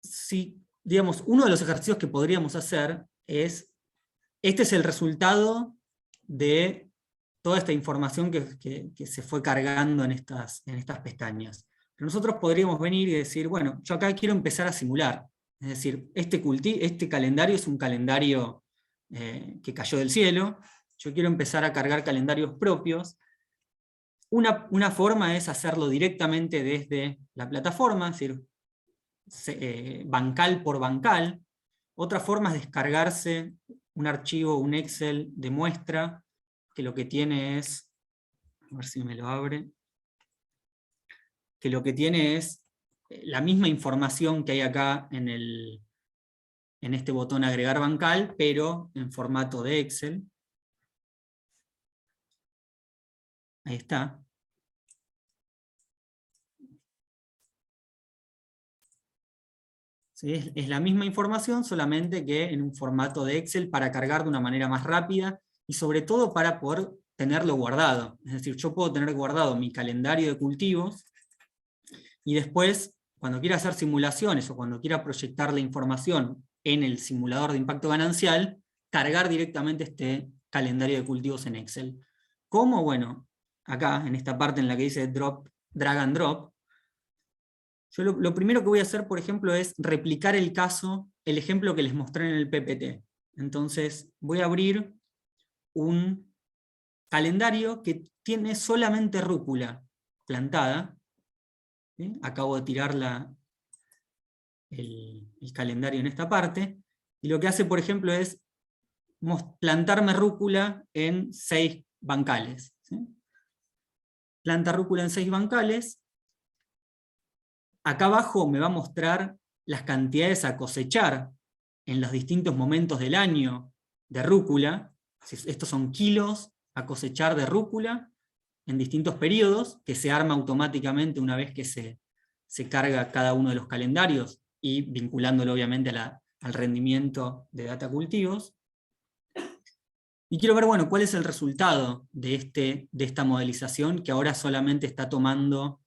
si, digamos, uno de los ejercicios que podríamos hacer es, este es el resultado de toda esta información que se fue cargando en estas pestañas. Pero nosotros podríamos venir y decir, bueno, yo acá quiero empezar a simular. Es decir, este calendario es un calendario que cayó del cielo. Yo quiero empezar a cargar calendarios propios. Una forma es hacerlo directamente desde la plataforma, es decir, bancal por bancal. Otra forma es descargarse un archivo, un Excel de muestra, que lo que tiene es, a ver si me lo abre, que lo que tiene es la misma información que hay acá en este botón agregar bancal, pero en formato de Excel. Ahí está. ¿Sí? Es la misma información, solamente que en un formato de Excel para cargar de una manera más rápida y sobre todo para poder tenerlo guardado. Es decir, yo puedo tener guardado mi calendario de cultivos y después, cuando quiera hacer simulaciones o cuando quiera proyectar la información en el simulador de impacto ganancial, cargar directamente este calendario de cultivos en Excel. ¿Cómo? Bueno, acá, en esta parte en la que dice drag and drop, yo lo primero que voy a hacer, por ejemplo, es replicar el ejemplo que les mostré en el PPT. Entonces, voy a abrir un calendario que tiene solamente rúcula plantada. ¿Sí? Acabo de tirar el calendario en esta parte, y lo que hace, por ejemplo, es plantarme rúcula en 6 bancales. ¿Sí? Planta rúcula en 6 bancales. Acá abajo me va a mostrar las cantidades a cosechar en los distintos momentos del año de rúcula. Estos son kilos a cosechar de rúcula en distintos periodos, que se arma automáticamente una vez que se carga cada uno de los calendarios y vinculándolo obviamente al rendimiento de data cultivos. Y quiero ver, bueno, cuál es el resultado de esta modelización que ahora solamente está tomando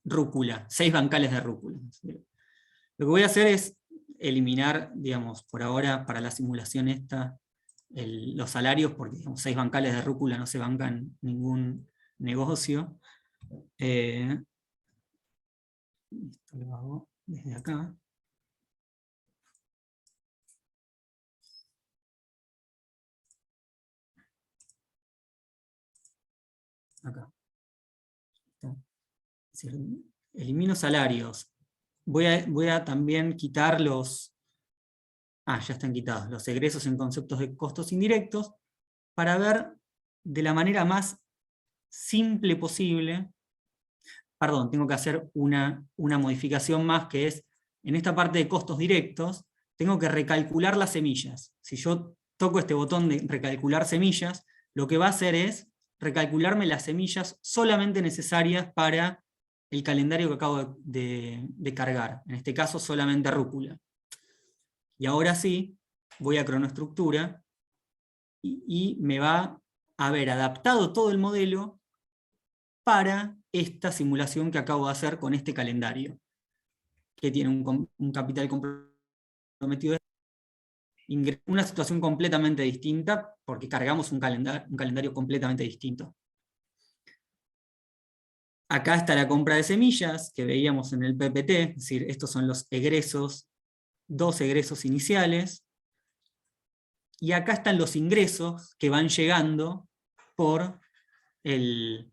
rúcula, 6 bancales de rúcula. Lo que voy a hacer es eliminar, digamos, por ahora para la simulación esta, los salarios, porque digamos, 6 bancales de rúcula no se bancan ningún negocio. Esto lo hago desde acá. Acá. Es decir, elimino salarios. Voy a también quitar los... ya están quitados. Los egresos en conceptos de costos indirectos, para ver de la manera más simple posible. Perdón, tengo que hacer una modificación más, que es, en esta parte de costos directos, tengo que recalcular las semillas. Si yo toco este botón de recalcular semillas, lo que va a hacer es recalcularme las semillas solamente necesarias para el calendario que acabo de cargar. En este caso solamente rúcula. Y ahora sí, voy a cronoestructura y me va a haber adaptado todo el modelo para esta simulación que acabo de hacer con este calendario, que tiene un capital comprometido. Una situación completamente distinta, porque cargamos un calendario completamente distinto. Acá está la compra de semillas, que veíamos en el PPT, es decir, estos son los egresos, 2 egresos iniciales, y acá están los ingresos que van llegando por el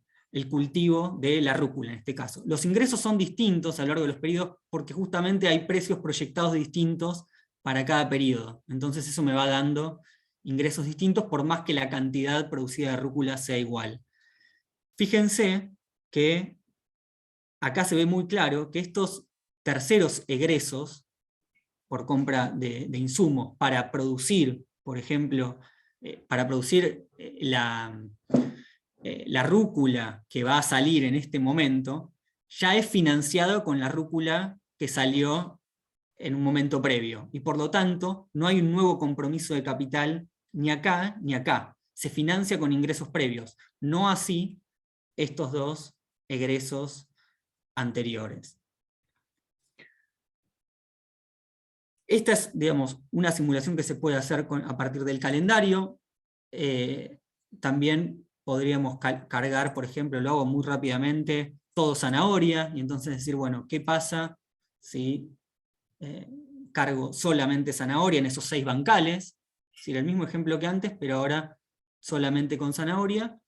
cultivo de la rúcula, en este caso. Los ingresos son distintos a lo largo de los periodos, porque justamente hay precios proyectados distintos para cada periodo. Entonces eso me va dando ingresos distintos, por más que la cantidad producida de rúcula sea igual. Fíjense que acá se ve muy claro que estos terceros egresos por compra de insumos para producir, por ejemplo, para producir la rúcula que va a salir en este momento, ya es financiado con la rúcula que salió en un momento previo. Y por lo tanto, no hay un nuevo compromiso de capital ni acá ni acá. Se financia con ingresos previos. No así estos 2 egresos anteriores. Esta es, digamos, una simulación que se puede hacer a partir del calendario. También podríamos cargar, por ejemplo, lo hago muy rápidamente, todo zanahoria, y entonces decir, bueno, ¿qué pasa si cargo solamente zanahoria en esos 6 bancales? Es decir, el mismo ejemplo que antes, pero ahora solamente con zanahoria.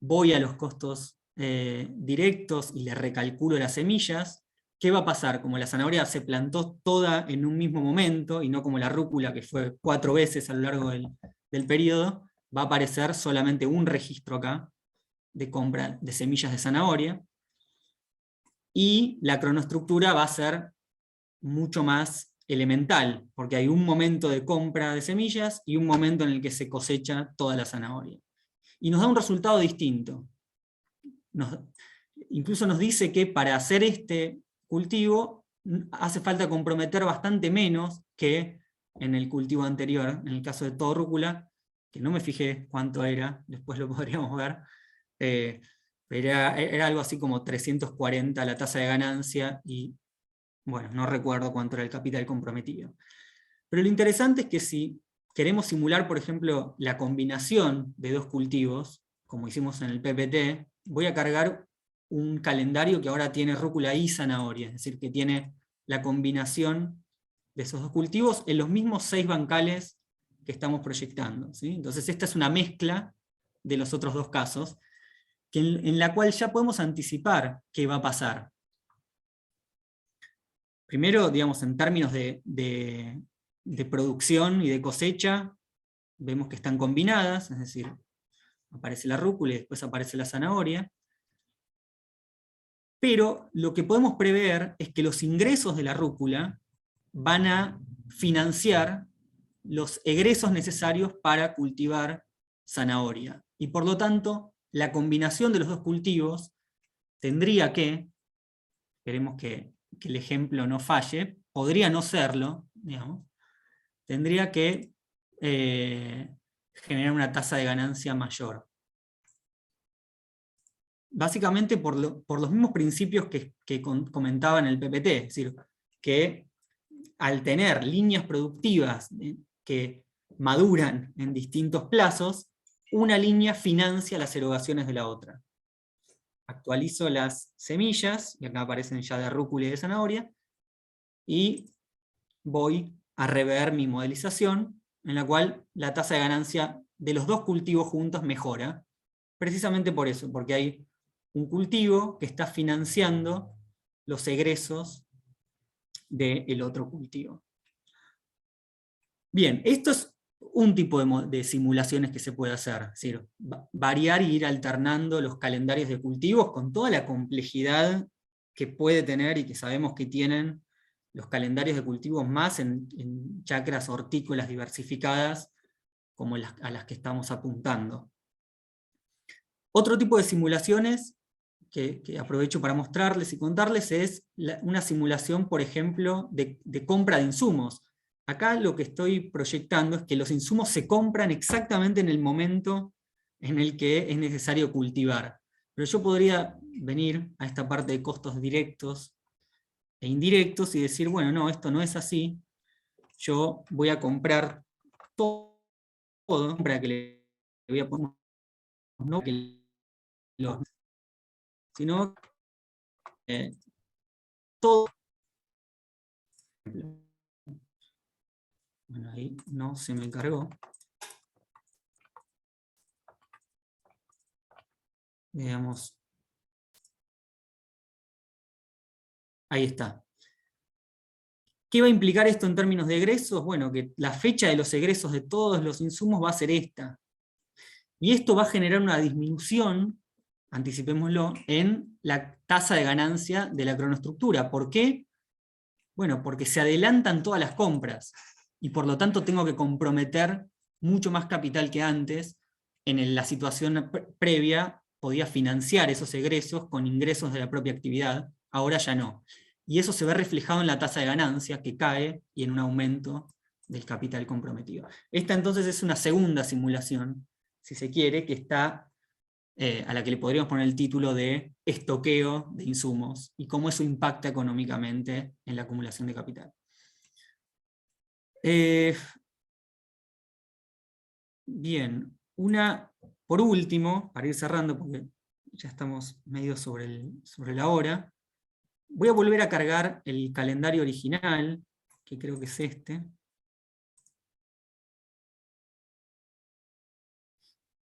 Voy a los costos directos y le recalculo las semillas. ¿Qué va a pasar? Como la zanahoria se plantó toda en un mismo momento, y no como la rúcula, que fue 4 veces a lo largo del periodo, va a aparecer solamente un registro acá de compra de semillas de zanahoria, y la cronoestructura va a ser mucho más elemental, porque hay un momento de compra de semillas y un momento en el que se cosecha toda la zanahoria. y nos da un resultado distinto. Incluso nos dice que para hacer este cultivo hace falta comprometer bastante menos que en el cultivo anterior, en el caso de todo rúcula, que no me fijé cuánto era, después lo podríamos ver, era algo así como 340 la tasa de ganancia, y bueno, no recuerdo cuánto era el capital comprometido. Pero lo interesante es que si queremos simular, por ejemplo, la combinación de dos cultivos, como hicimos en el PPT, voy a cargar un calendario que ahora tiene rúcula y zanahoria, es decir, que tiene la combinación de esos dos cultivos en los mismos 6 bancales que estamos proyectando, ¿sí? Entonces esta es una mezcla de los otros dos casos, en la cual ya podemos anticipar qué va a pasar. Primero, digamos, en términos de producción y de cosecha, vemos que están combinadas, es decir, aparece la rúcula y después aparece la zanahoria. Pero lo que podemos prever es que los ingresos de la rúcula van a financiar los egresos necesarios para cultivar zanahoria. Y por lo tanto, la combinación de los dos cultivos tendría que, esperemos que el ejemplo no falle, podría no serlo, digamos, tendría que generar una tasa de ganancia mayor. Básicamente por los mismos principios que comentaba en el PPT, es decir, que al tener líneas productivas que maduran en distintos plazos, una línea financia las erogaciones de la otra. Actualizo las semillas, y acá aparecen ya de rúcula y de zanahoria, y voy a rever mi modelización, en la cual la tasa de ganancia de los dos cultivos juntos mejora, precisamente por eso, porque hay un cultivo que está financiando los egresos del otro cultivo. Bien, esto es un tipo de simulaciones que se puede hacer, es decir, variar y ir alternando los calendarios de cultivos con toda la complejidad que puede tener y que sabemos que tienen los calendarios de cultivos, más en chacras hortícolas diversificadas como a las que estamos apuntando. Otro tipo de simulaciones que aprovecho para mostrarles y contarles es una simulación, por ejemplo, de compra de insumos. Acá lo que estoy proyectando es que los insumos se compran exactamente en el momento en el que es necesario cultivar. Pero yo podría venir a esta parte de costos directos e indirectos y decir, bueno, no, esto no es así. Yo voy a comprar todo para que le voy a poner, no que los, sino todo. Bueno, ahí no se me cargó. Veamos. Ahí está. ¿Qué va a implicar esto en términos de egresos? Bueno, que la fecha de los egresos de todos los insumos va a ser esta. Y esto va a generar una disminución, anticipémoslo, en la tasa de ganancia de la cronoestructura. ¿Por qué? Bueno, porque se adelantan todas las compras, y por lo tanto tengo que comprometer mucho más capital que antes. En la situación previa podía financiar esos egresos con ingresos de la propia actividad, ahora ya no. Y eso se ve reflejado en la tasa de ganancia, que cae, y en un aumento del capital comprometido. Esta entonces es una segunda simulación, si se quiere, que está a la que le podríamos poner el título de estoqueo de insumos, y cómo eso impacta económicamente en la acumulación de capital. Bien, por último, para ir cerrando, porque ya estamos medio sobre la hora, voy a volver a cargar el calendario original, que creo que es este.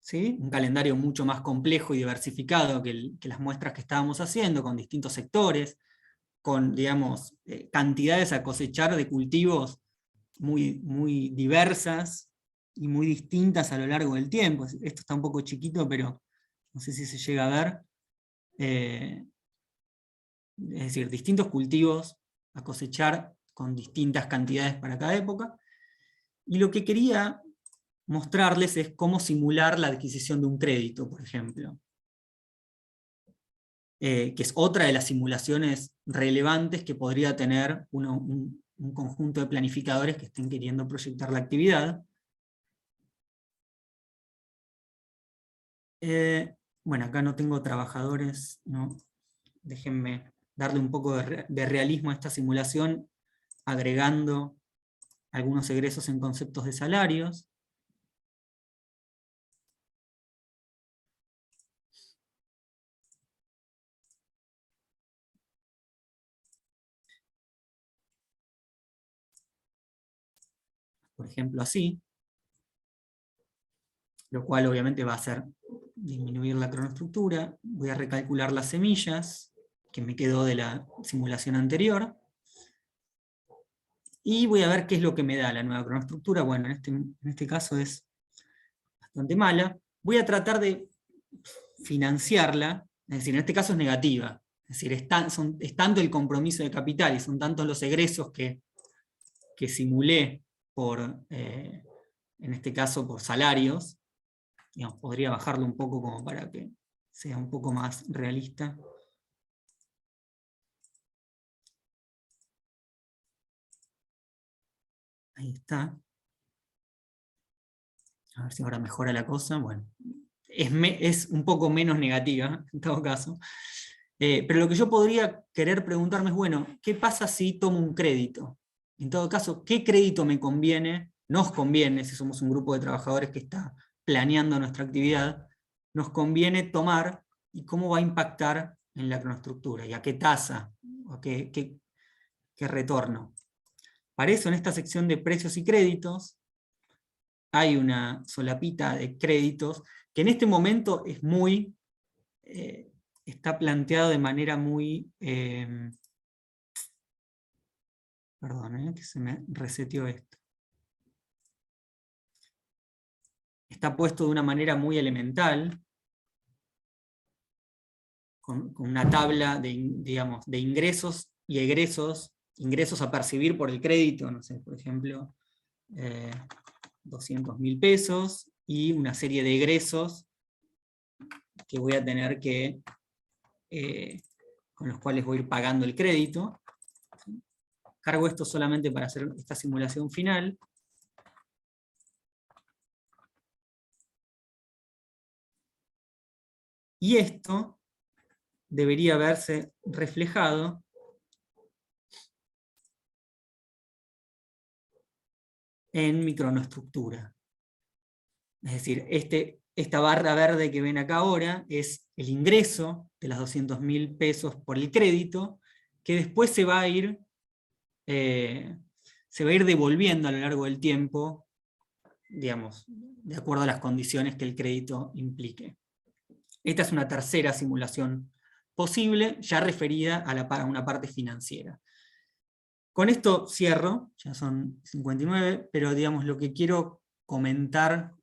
¿Sí? Un calendario mucho más complejo y diversificado que las muestras que estábamos haciendo, con distintos sectores, con, digamos, cantidades a cosechar de cultivos muy, muy diversas y muy distintas a lo largo del tiempo. Esto está un poco chiquito, pero no sé si se llega a ver. Es decir, distintos cultivos a cosechar con distintas cantidades para cada época. Y lo que quería mostrarles es cómo simular la adquisición de un crédito, por ejemplo. Que es otra de las simulaciones relevantes que podría tener un conjunto de planificadores que estén queriendo proyectar la actividad. Bueno, acá no tengo trabajadores, ¿no? Déjenme darle un poco de realismo a esta simulación, agregando algunos egresos en conceptos de salarios. Por ejemplo, así. Lo cual obviamente va a hacer disminuir la cronoestructura. Voy a recalcular las semillas, que me quedó de la simulación anterior. Y voy a ver qué es lo que me da la nueva cronoestructura. Bueno, en este caso es bastante mala. Voy a tratar de financiarla, es decir, en este caso es negativa. Es decir, es tanto el compromiso de capital y son tantos los egresos que simulé en este caso por salarios. Digamos, podría bajarlo un poco como para que sea un poco más realista. Ahí está. A ver si ahora mejora la cosa. Bueno, es un poco menos negativa, en todo caso. Pero lo que yo podría querer preguntarme es, bueno, ¿qué pasa si tomo un crédito? En todo caso, ¿qué crédito me conviene? Nos conviene, si somos un grupo de trabajadores que está planeando nuestra actividad, nos conviene tomar y cómo va a impactar en la cronoestructura, y a qué tasa, o qué retorno. Para eso, en esta sección de precios y créditos, hay una solapita de créditos, que en este momento es está planteado de manera muy... perdón, que se me reseteó esto. Está puesto de una manera muy elemental, con una tabla de ingresos y egresos, ingresos a percibir por el crédito, no sé, por ejemplo, 200.000 pesos, y una serie de egresos que voy a tener que, con los cuales voy a ir pagando el crédito. Cargo esto solamente para hacer esta simulación final. Y esto debería verse reflejado en mi cronoestructura. Es decir, esta barra verde que ven acá ahora es el ingreso de las 200.000 pesos por el crédito, que después se va a ir devolviendo a lo largo del tiempo, digamos, de acuerdo a las condiciones que el crédito implique. Esta es una tercera simulación posible, ya referida a una parte financiera. Con esto cierro, ya son 59, pero digamos, lo que quiero comentar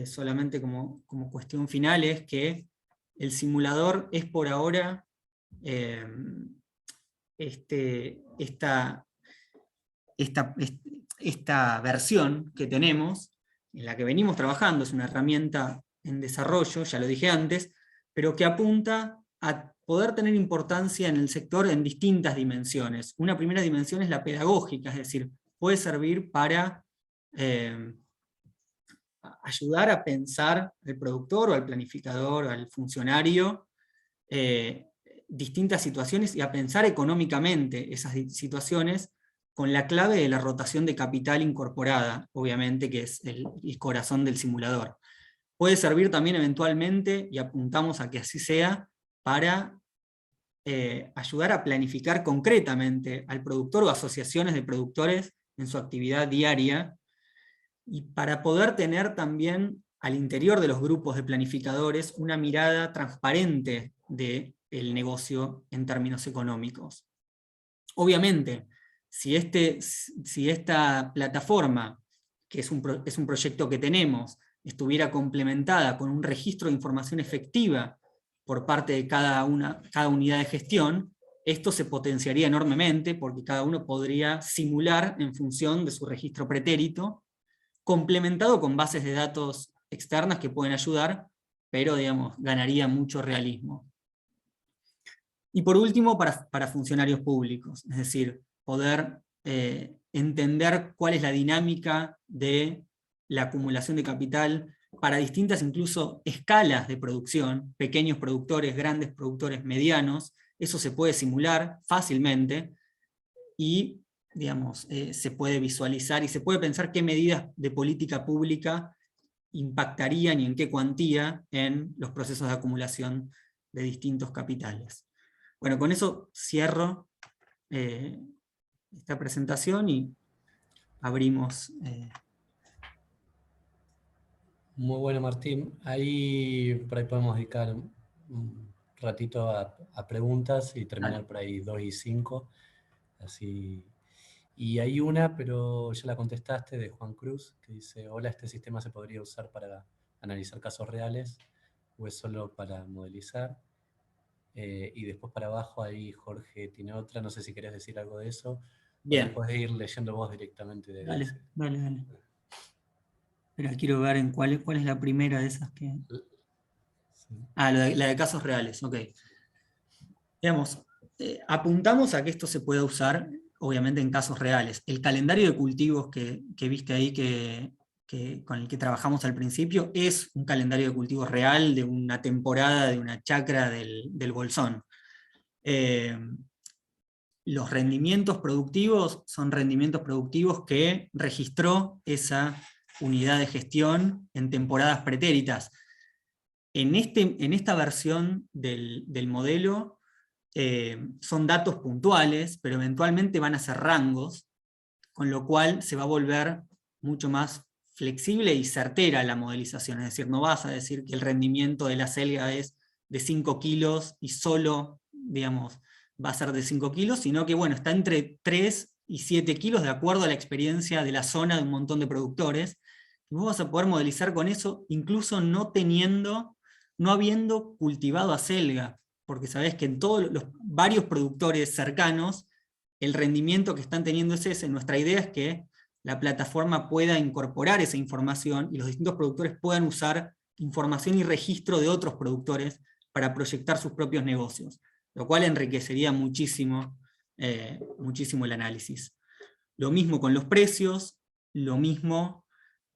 solamente como cuestión final es que el simulador es por ahora esta versión que tenemos, en la que venimos trabajando, es una herramienta en desarrollo, ya lo dije antes, pero que apunta a poder tener importancia en el sector en distintas dimensiones. Una primera dimensión es la pedagógica, es decir, puede servir para ayudar a pensar al productor o al planificador o al funcionario distintas situaciones y a pensar económicamente esas situaciones con la clave de la rotación de capital incorporada, obviamente, que es el corazón del simulador. Puede servir también eventualmente, y apuntamos a que así sea, para ayudar a planificar concretamente al productor o asociaciones de productores en su actividad diaria, y para poder tener también al interior de los grupos de planificadores una mirada transparente del negocio en términos económicos. Obviamente, si esta plataforma, que es un proyecto que tenemos, estuviera complementada con un registro de información efectiva por parte de cada unidad de gestión, esto se potenciaría enormemente porque cada uno podría simular en función de su registro pretérito complementado con bases de datos externas que pueden ayudar, pero digamos, ganaría mucho realismo. Y por último, para funcionarios públicos, es decir, poder entender cuál es la dinámica de la acumulación de capital para distintas incluso escalas de producción, pequeños productores, grandes productores, medianos. Eso se puede simular fácilmente y digamos, se puede visualizar y se puede pensar qué medidas de política pública impactarían y en qué cuantía en los procesos de acumulación de distintos capitales. Bueno, con eso cierro esta presentación y abrimos.
Muy bueno, Martín. Ahí por ahí podemos dedicar un ratito a preguntas y terminar por ahí 2 y 5. Así. Y hay una, pero ya la contestaste, de Juan Cruz, que dice: hola, ¿este sistema se podría usar para analizar casos reales o es solo para modelizar? Y después para abajo ahí Jorge tiene otra, no sé si querés decir algo de eso, o la
Bien,
podés ir leyendo vos directamente de
dale,
ese.
dale. Pero quiero ver en cuál es la primera de esas que...
Sí.
Ah, la de casos reales, ok. Digamos, apuntamos a que esto se pueda usar, obviamente, en casos reales. El calendario de cultivos que viste ahí, con el que trabajamos al principio, es un calendario de cultivos real de una temporada, de una chacra del Bolsón. Los rendimientos productivos son rendimientos productivos que registró esa unidad de gestión en temporadas pretéritas. En esta versión del modelo son datos puntuales, pero eventualmente van a ser rangos, con lo cual se va a volver mucho más flexible y certera la modelización. Es decir, no vas a decir que el rendimiento de la selga es de 5 kilos y solo, digamos, va a ser de 5 kilos, sino que bueno, está entre 3 y 7 kilos de acuerdo a la experiencia de la zona de un montón de productores. Y vos vas a poder modelizar con eso, incluso no habiendo cultivado acelga, porque sabés que en todos los varios productores cercanos, el rendimiento que están teniendo es ese. Nuestra idea es que la plataforma pueda incorporar esa información y los distintos productores puedan usar información y registro de otros productores para proyectar sus propios negocios, lo cual enriquecería muchísimo, muchísimo el análisis. Lo mismo con los precios, lo mismo,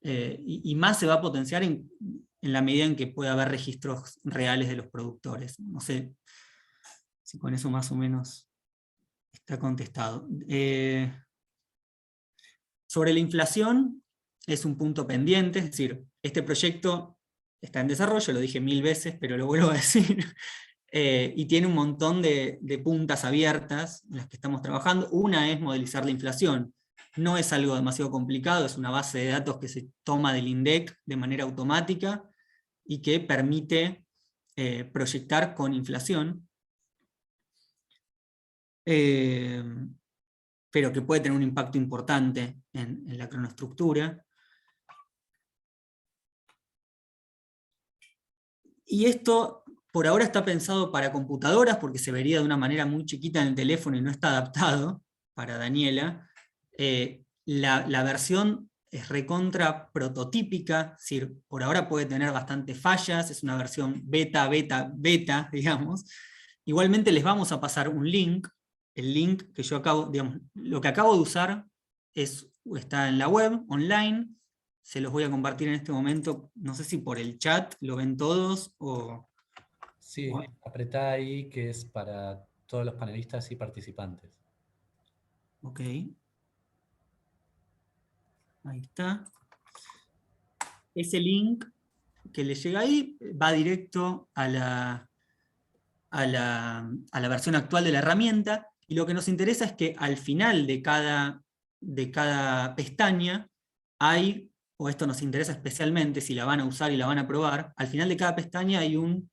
y más se va a potenciar en la medida en que pueda haber registros reales de los productores. No sé si con eso más o menos está contestado. Sobre la inflación, es un punto pendiente, es decir, este proyecto está en desarrollo, lo dije 1000 veces, pero lo vuelvo a decir, y tiene un montón de puntas abiertas en las que estamos trabajando. Una es modelizar la inflación. No es algo demasiado complicado, es una base de datos que se toma del INDEC de manera automática y que permite proyectar con inflación. Pero que puede tener un impacto importante en la cronoestructura. Y esto por ahora está pensado para computadoras porque se vería de una manera muy chiquita en el teléfono y no está adaptado para Daniela. La versión es recontra prototípica, es decir, por ahora puede tener bastantes fallas, es una versión beta, digamos. Igualmente les vamos a pasar un link. El link que yo acabo, digamos, lo que acabo de usar está en la web, online. Se los voy a compartir en este momento, no sé si por el chat lo ven todos o...
Sí, apretá ahí que es para todos los panelistas y participantes.
Ok. Ahí está. Ese link que les llega ahí va directo a la versión actual de la herramienta, y lo que nos interesa es que al final de cada pestaña hay, o esto nos interesa especialmente si la van a usar y la van a probar, al final de cada pestaña hay un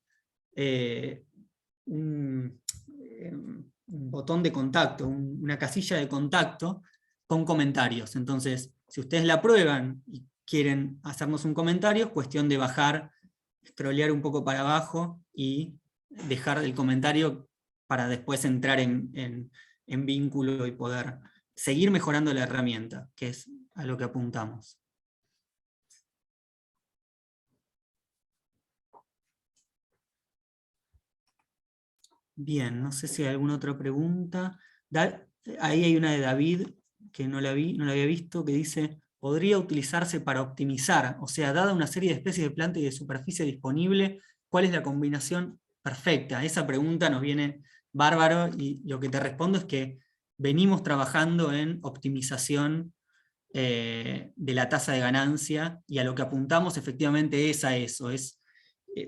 botón de contacto, una casilla de contacto con comentarios. Entonces, si ustedes la prueban y quieren hacernos un comentario, es cuestión de bajar, scrollear un poco para abajo y dejar el comentario para después entrar en vínculo y poder seguir mejorando la herramienta, que es a lo que apuntamos. Bien, no sé si hay alguna otra pregunta. Ahí hay una de David, que no la había visto, que dice, ¿podría utilizarse para optimizar? O sea, dada una serie de especies de planta y de superficie disponible, ¿cuál es la combinación perfecta? Esa pregunta nos viene bárbaro, y lo que te respondo es que venimos trabajando en optimización de la tasa de ganancia, y a lo que apuntamos efectivamente es a eso, es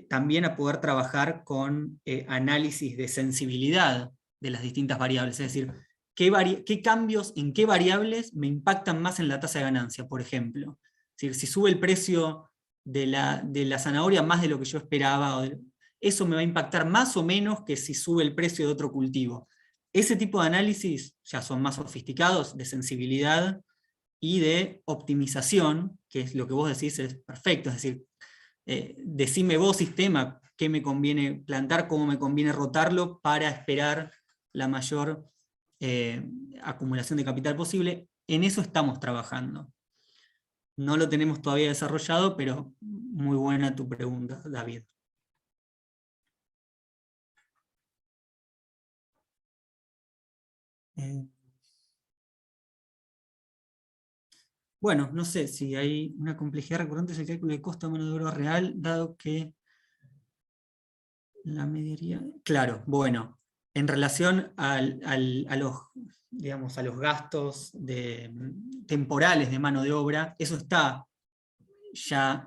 también a poder trabajar con análisis de sensibilidad de las distintas variables, es decir, qué cambios en qué variables me impactan más en la tasa de ganancia, por ejemplo. Es decir, si sube el precio de la zanahoria más de lo que yo esperaba, eso me va a impactar más o menos que si sube el precio de otro cultivo. Ese tipo de análisis ya son más sofisticados, de sensibilidad y de optimización, que es lo que vos decís, es perfecto, es decir, decime vos, sistema, qué me conviene plantar, cómo me conviene rotarlo para esperar la mayor acumulación de capital posible. En eso estamos trabajando. No lo tenemos todavía desarrollado, pero muy buena tu pregunta, David. Bueno, no sé si hay una complejidad recurrente, es el cálculo de costo de mano de obra real, dado que la mediría. Claro, bueno, en relación a los, digamos, a los gastos temporales de mano de obra, eso está ya,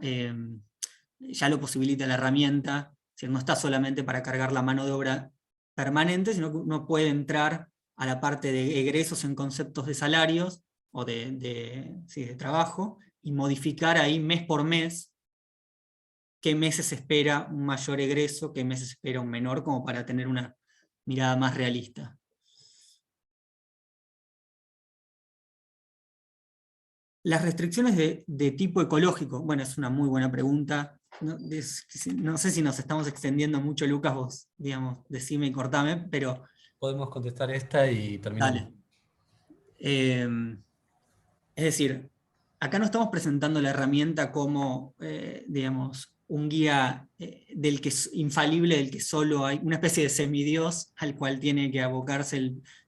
ya lo posibilita la herramienta, es decir, no está solamente para cargar la mano de obra permanente, sino que uno puede entrar a la parte de egresos en conceptos de salarios o sí, de trabajo, y modificar ahí mes por mes qué meses espera un mayor egreso, qué meses espera un menor, como para tener una mirada más realista. Las restricciones de tipo ecológico, bueno, es una muy buena pregunta. No sé si nos estamos extendiendo mucho, Lucas, vos, digamos, decime y cortame, pero
Podemos contestar esta y terminamos.
dale. Es decir, acá no estamos presentando la herramienta como, digamos, un guía del que es infalible, del que solo hay una especie de semidios al cual tiene que abocarse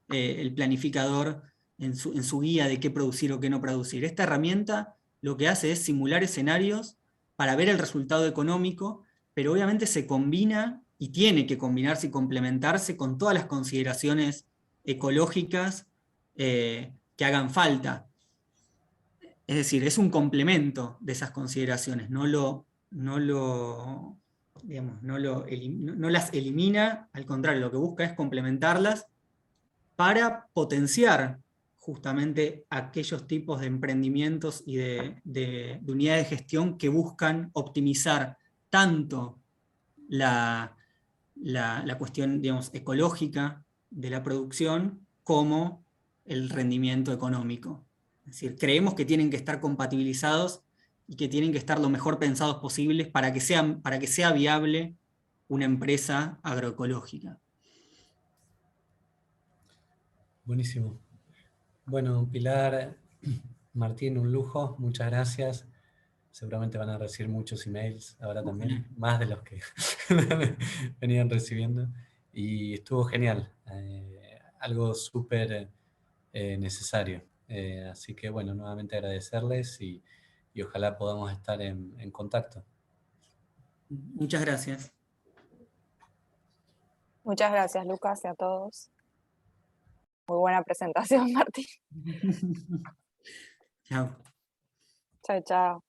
el planificador en su guía de qué producir o qué no producir. Esta herramienta lo que hace es simular escenarios para ver el resultado económico, pero obviamente se combina y tiene que combinarse y complementarse con todas las consideraciones ecológicas que hagan falta. Es decir, es un complemento de esas consideraciones, digamos, no las elimina, al contrario, lo que busca es complementarlas para potenciar justamente aquellos tipos de emprendimientos y de unidades de gestión que buscan optimizar tanto la cuestión, digamos, ecológica de la producción como el rendimiento económico. Es decir, creemos que tienen que estar compatibilizados y que tienen que estar lo mejor pensados posibles para que sea viable una empresa agroecológica.
Buenísimo. Bueno, Pilar, Martín, un lujo, muchas gracias. Seguramente van a recibir muchos emails ahora también, más de los que venían recibiendo. Y estuvo genial, algo súper necesario. Así que bueno, nuevamente agradecerles y ojalá podamos estar en contacto.
Muchas gracias.
Muchas gracias, Lucas, y a todos. Muy buena presentación, Martín.
Chao.
Chao, chao.